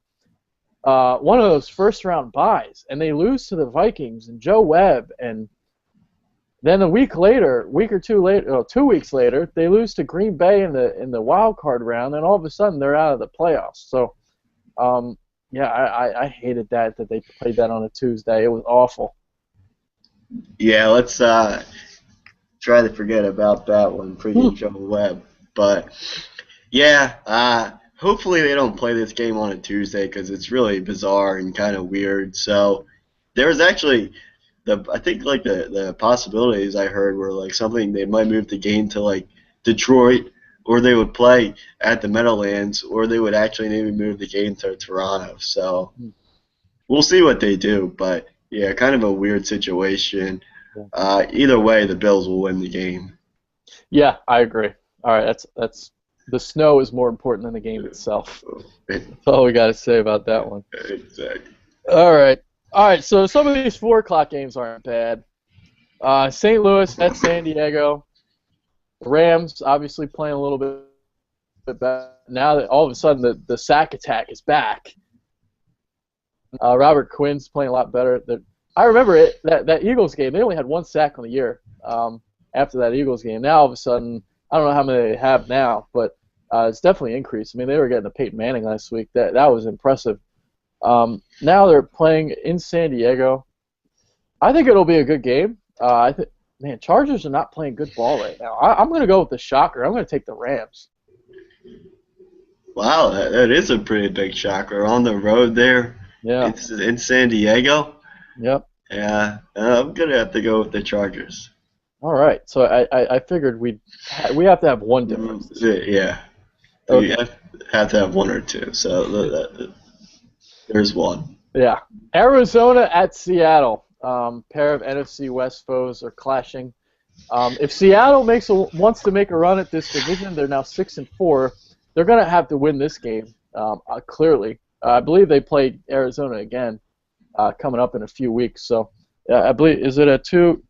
one of those first-round byes, and they lose to the Vikings and Joe Webb, and then a week or 2 weeks later, they lose to Green Bay in the wild card round, and all of a sudden they're out of the playoffs. So, yeah, I hated that they played that on a Tuesday. It was awful. Yeah, let's try to forget about that one, freaking Joe Webb. But yeah, hopefully they don't play this game on a Tuesday because it's really bizarre and kind of weird. So there was actually I think like the possibilities I heard were like something they might move the game to like Detroit, or they would play at the Meadowlands, or they would actually maybe move the game to Toronto. So we'll see what they do, but yeah, kind of a weird situation. Either way, the Bills will win the game. Yeah, I agree. All right, that's the snow is more important than the game itself. That's all we got to say about that one. Exactly. All right. So some of these 4 o'clock games aren't bad. St. Louis at San Diego. Rams obviously playing a little bit better. Now that all of a sudden the sack attack is back. Robert Quinn's playing a lot better. I remember that Eagles game. They only had 1 sack on the year after that Eagles game. Now all of a sudden, I don't know how many they have now, but it's definitely increased. I mean, they were getting to Peyton Manning last week. That was impressive. Now they're playing in San Diego. I think it'll be a good game. Man, Chargers are not playing good ball right now. I'm going to go with the shocker. I'm going to take the Rams. Wow, that is a pretty big shocker on the road there. Yeah. It's in San Diego. Yep. Yeah, I'm gonna have to go with the Chargers. All right. So I figured we have to have one difference. Yeah. Okay. You have to have one or two. So there's one. Yeah. Arizona at Seattle. Pair of NFC West foes are clashing. If Seattle wants to make a run at this division, they're now 6-4. They're going to have to win this game. Clearly, I believe they play Arizona again coming up in a few weeks. So, I believe is it a 2?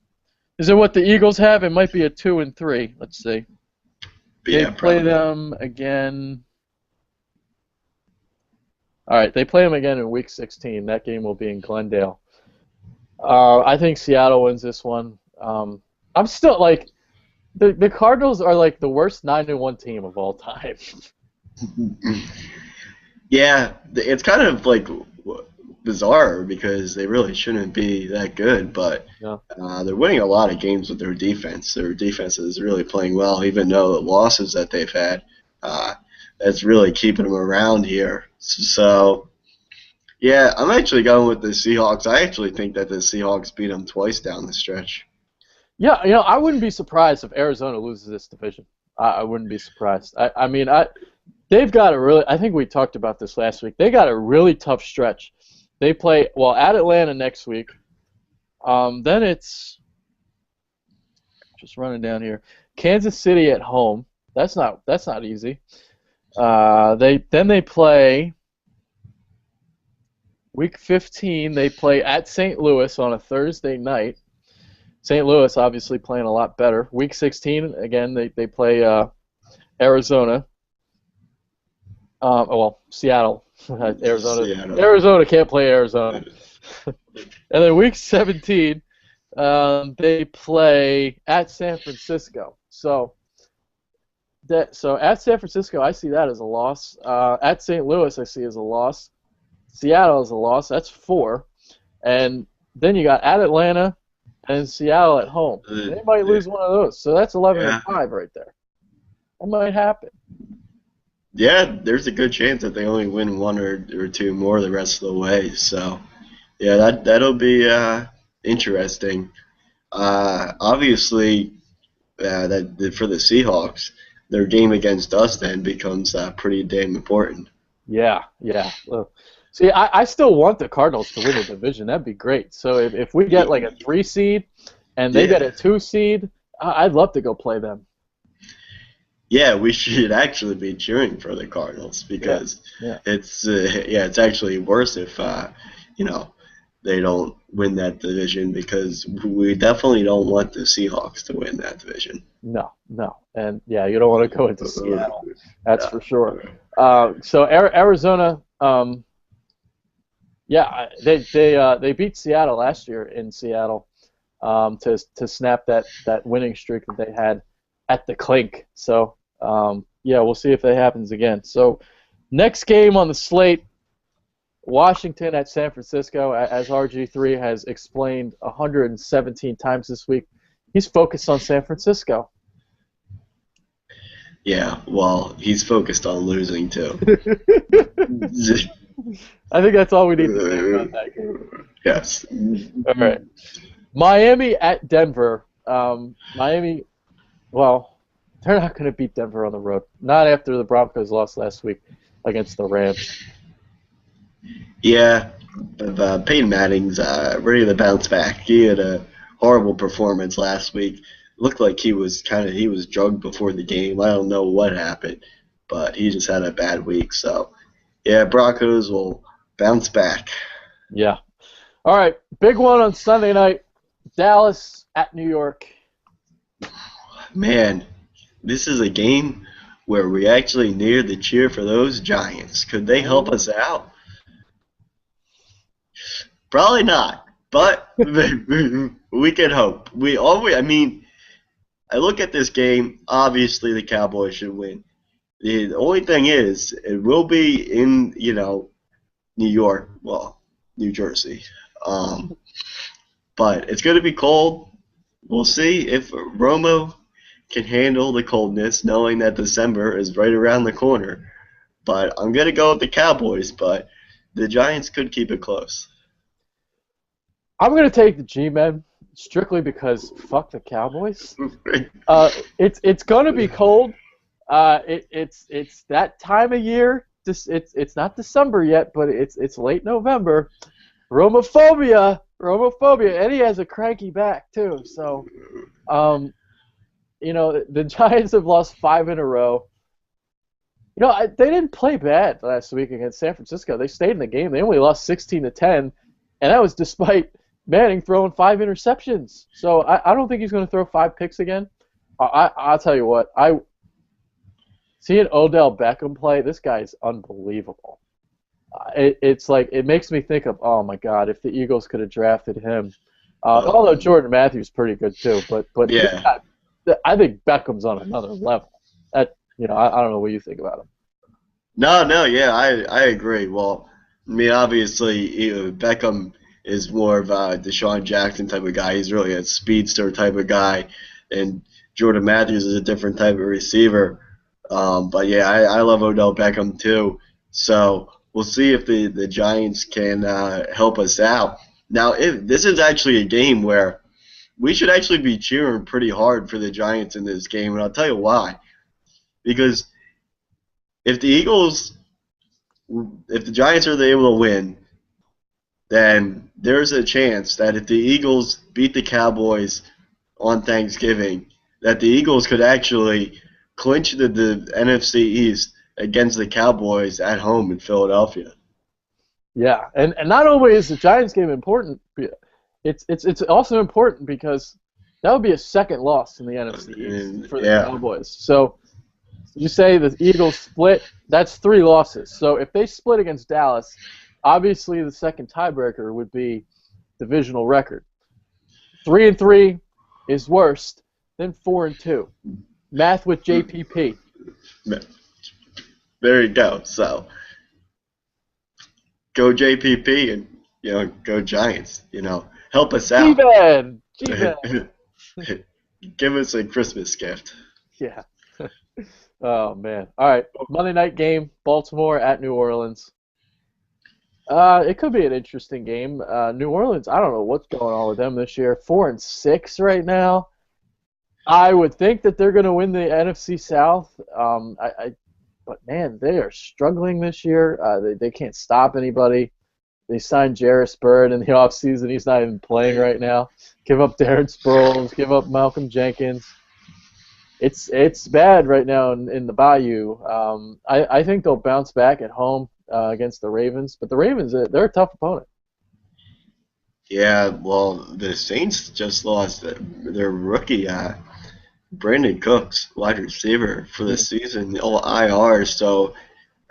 Is it what the Eagles have? It might be a 2-3. Let's see. They play them again. All right, they play them again in Week 16. That game will be in Glendale. I think Seattle wins this one. I'm still like the Cardinals are like the worst 9-1 team of all time. Yeah, it's kind of like bizarre because they really shouldn't be that good, but Yeah. they're winning a lot of games with their defense. Their defense is really playing well, even though the losses that they've had, that's really keeping them around here. So, yeah, I'm actually going with the Seahawks. I actually think that the Seahawks beat them twice down the stretch. Yeah, I wouldn't be surprised if Arizona loses this division. I wouldn't be surprised. I mean, they've got a really. I think we talked about this last week. They got a really tough stretch. They play at Atlanta next week. Then it's just running down here. Kansas City at home. That's not easy. They play Week 15. They play at St. Louis on a Thursday night. St. Louis obviously playing a lot better. Week 16 again. They play Arizona. Seattle. Arizona. Seattle. Arizona can't play Arizona. And then Week 17, they play at San Francisco. So So at San Francisco, I see that as a loss. At St. Louis, I see as a loss. Seattle is a loss. That's 4. And then you got at Atlanta and Seattle at home. They might lose one of those. So that's 11 Yeah. and 5 right there. That might happen. Yeah, there's a good chance that they only win one or two more the rest of the way. So, yeah, that'll be interesting. Obviously, for the Seahawks, their game against us then becomes pretty damn important. Yeah, yeah. Well, see, I still want the Cardinals to win the division. That'd be great. So if we get like a 3 seed and they get Yeah. a 2 seed, I'd love to go play them. Yeah, we should actually be cheering for the Cardinals because Yeah. it's actually worse if you know they don't win that division because we definitely don't want the Seahawks to win that division. No, no. And yeah, you don't want to go into Seattle. That's Yeah. for sure. So Arizona, yeah, they beat Seattle last year in Seattle to snap that winning streak that they had at the Clink. So yeah, we'll see if that happens again. So next game on the slate, Washington at San Francisco, as RG3 has explained 117 times this week. He's focused on San Francisco. Yeah, well, he's focused on losing too. I think that's all we need to say about that game. Yes. All right. Miami at Denver. Miami, well, they're not going to beat Denver on the road. Not after the Broncos lost last week against the Rams. Yeah, but Peyton Manning's ready to bounce back. He had a horrible performance last week. Looked like he was drugged before the game. I don't know what happened, but he just had a bad week. So, yeah, Broncos will bounce back. Yeah. All right. Big one on Sunday night. Dallas at New York. Man, this is a game where we actually needed to cheer for those Giants. Could they help us out? Probably not, but we can hope. I mean, I look at this game. Obviously, the Cowboys should win. The only thing is, it will be in New York, well, New Jersey, but it's going to be cold. We'll see if Romo can handle the coldness, knowing that December is right around the corner. But I'm going to go with the Cowboys, but the Giants could keep it close. I'm going to take the G-Men strictly because fuck the Cowboys. It's going to be cold. It's that time of year. It's not December yet, but it's late November. Romophobia, and he has a cranky back too. So, the Giants have lost 5 in a row. They didn't play bad last week against San Francisco. They stayed in the game. They only lost 16-10, and that was despite Manning throwing 5 interceptions. So I don't think he's going to throw 5 picks again. I'll tell you what. Seeing Odell Beckham play, this guy is unbelievable. It's like it makes me think of, oh my God, if the Eagles could have drafted him. Although Jordan Matthews is pretty good too, but Yeah. this guy, I think Beckham's on another level. I don't know what you think about him. No, yeah, I agree. Well, I mean, obviously, Beckham is more of a Deshaun Jackson type of guy. He's really a speedster type of guy, and Jordan Matthews is a different type of receiver. But yeah, I love Odell Beckham too. So we'll see if the Giants can help us out. Now, if this is actually a game where we should actually be cheering pretty hard for the Giants in this game, and I'll tell you why. Because if the Giants are able to win, then there's a chance that if the Eagles beat the Cowboys on Thanksgiving, that the Eagles could actually clinch the NFC East against the Cowboys at home in Philadelphia. Yeah, and not only is the Giants game important, it's also important because that would be a second loss in the NFC East for the Cowboys. So you say the Eagles split, that's 3 losses. So if they split against Dallas, obviously the second tiebreaker would be divisional record. 3-3 is worse than 4-2. Math with JPP. There you go. So go JPP and go Giants. Help us out. G-Man! G-Man! Give us a Christmas gift. Yeah. Oh, man. All right. Monday night game, Baltimore at New Orleans. It could be an interesting game. New Orleans, I don't know what's going on with them this year. 4-6 right now. I would think that they're going to win the NFC South. But man, they are struggling this year. They can't stop anybody. They signed Jarris Bird in the offseason. He's not even playing right now. Give up Darren Sproles. Give up Malcolm Jenkins. It's bad right now in the Bayou. I think they'll bounce back at home against the Ravens. But the Ravens, they're a tough opponent. Yeah, well, the Saints just lost their rookie, Brandon Cooks, wide receiver for the season, all IR. So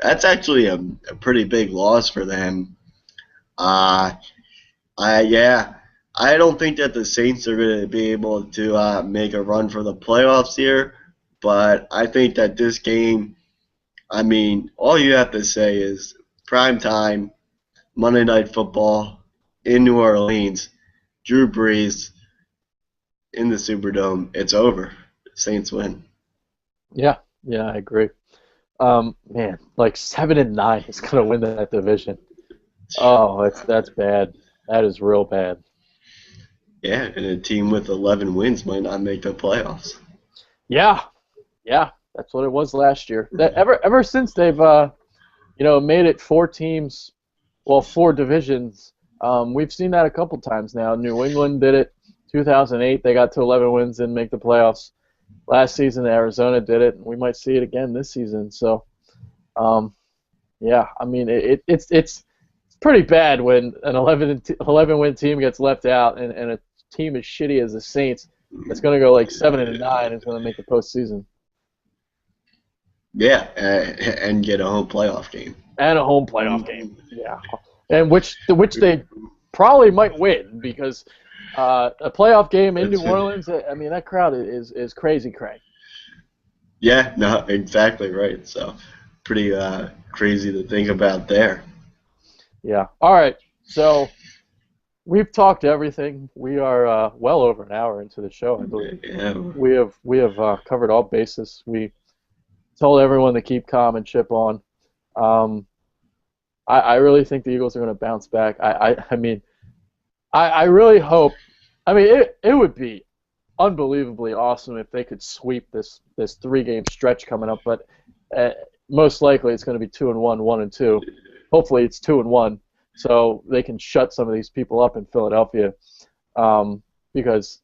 that's actually a pretty big loss for them. Uh, I don't think that the Saints are going to be able to make a run for the playoffs here, but I think that this game, I mean, all you have to say is prime time, Monday Night Football in New Orleans, Drew Brees in the Superdome. It's over. Saints win. Yeah, I agree. Man, like 7-9 is gonna win that division. Oh, that's bad. That is real bad. Yeah, and a team with 11 wins might not make the playoffs. Yeah, that's what it was last year. That ever since they've made it 4 teams, well, 4 divisions. We've seen that a couple times now. New England did it 2008. They got to 11 wins and make the playoffs. Last season, Arizona did it, and we might see it again this season. So, yeah, I mean, it's pretty bad when an 11 win team gets left out, and a team as shitty as the Saints that's going to go like 7-9 is going to make the postseason. Yeah, and get a home playoff game. And a home playoff game. Yeah, and which they probably might win because a playoff game in New Orleans. I mean, that crowd is crazy, cray. Yeah, no, exactly right. So, pretty crazy to think about there. Yeah. All right. So we've talked everything. We are well over an hour into the show, I believe. Yeah. We have covered all bases. We told everyone to keep calm and chip on. I really think the Eagles are going to bounce back. I mean, I really hope. I mean, it would be unbelievably awesome if they could sweep this 3-game stretch coming up. But most likely it's going to be 2-1, 1-2. Hopefully it's 2-1, so they can shut some of these people up in Philadelphia. Because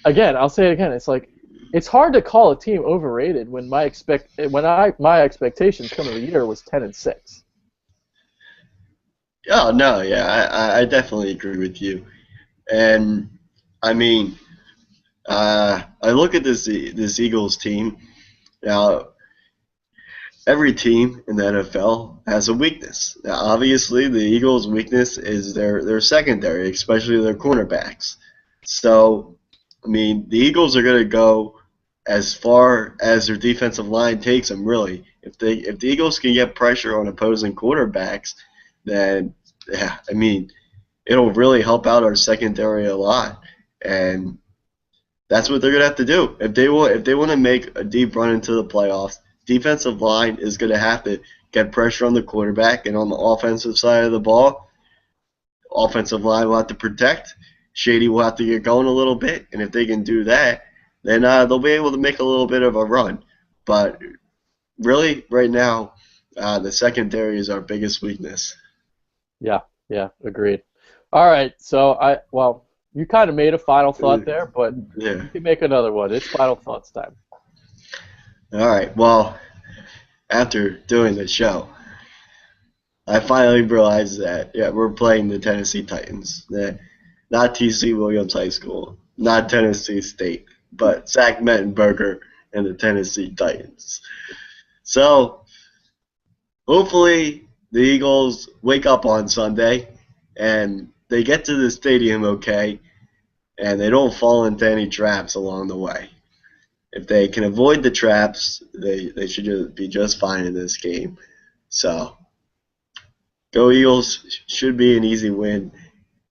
again, I'll say it again. It's like it's hard to call a team overrated when my expectations coming to the year was 10-6. Oh no, yeah, I definitely agree with you. And I mean, I look at this Eagles team now. Every team in the NFL has a weakness. Now, obviously, the Eagles' weakness is their secondary, especially their cornerbacks. So, I mean, the Eagles are going to go as far as their defensive line takes them. Really, if the Eagles can get pressure on opposing quarterbacks, then yeah, I mean, it'll really help out our secondary a lot, and that's what they're going to have to do if they want to make a deep run into the playoffs. Defensive line is going to have to get pressure on the quarterback, and on the offensive side of the ball, offensive line will have to protect. Shady will have to get going a little bit, and if they can do that, then they'll be able to make a little bit of a run. But really, right now, the secondary is our biggest weakness. Yeah, agreed. All right, so you kind of made a final thought there, but Yeah. you can make another one. It's final thoughts time. All right. Well, after doing the show, I finally realized that we're playing the Tennessee Titans. Not T.C. Williams High School, not Tennessee State, but Zach Mettenberger and the Tennessee Titans. So hopefully the Eagles wake up on Sunday and they get to the stadium okay, and they don't fall into any traps along the way. if they can avoid the traps, they should be just fine in this game. So, go Eagles should be an easy win.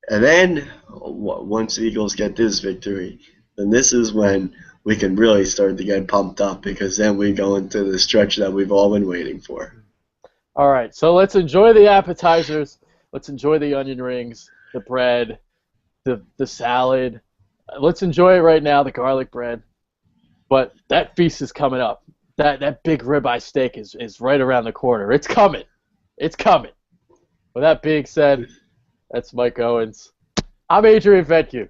And then, once the Eagles get this victory, then this is when we can really start to get pumped up because then we go into the stretch that we've all been waiting for. All right, so let's enjoy the appetizers. Let's enjoy the onion rings, the bread, the salad. Let's enjoy it right now, the garlic bread. But that feast is coming up. That big ribeye steak is right around the corner. It's coming. It's coming. With that being said, that's Mike Owens. I'm Adrian Vetke.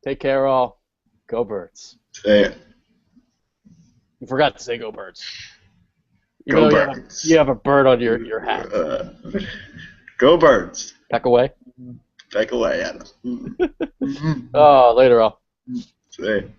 Take care, all. Go Birds. Say it. You forgot to say go Birds. Even Go though Birds. you have a bird on your hat. Go Birds. Peck away. Peck away at them. Oh, later, all. Say it.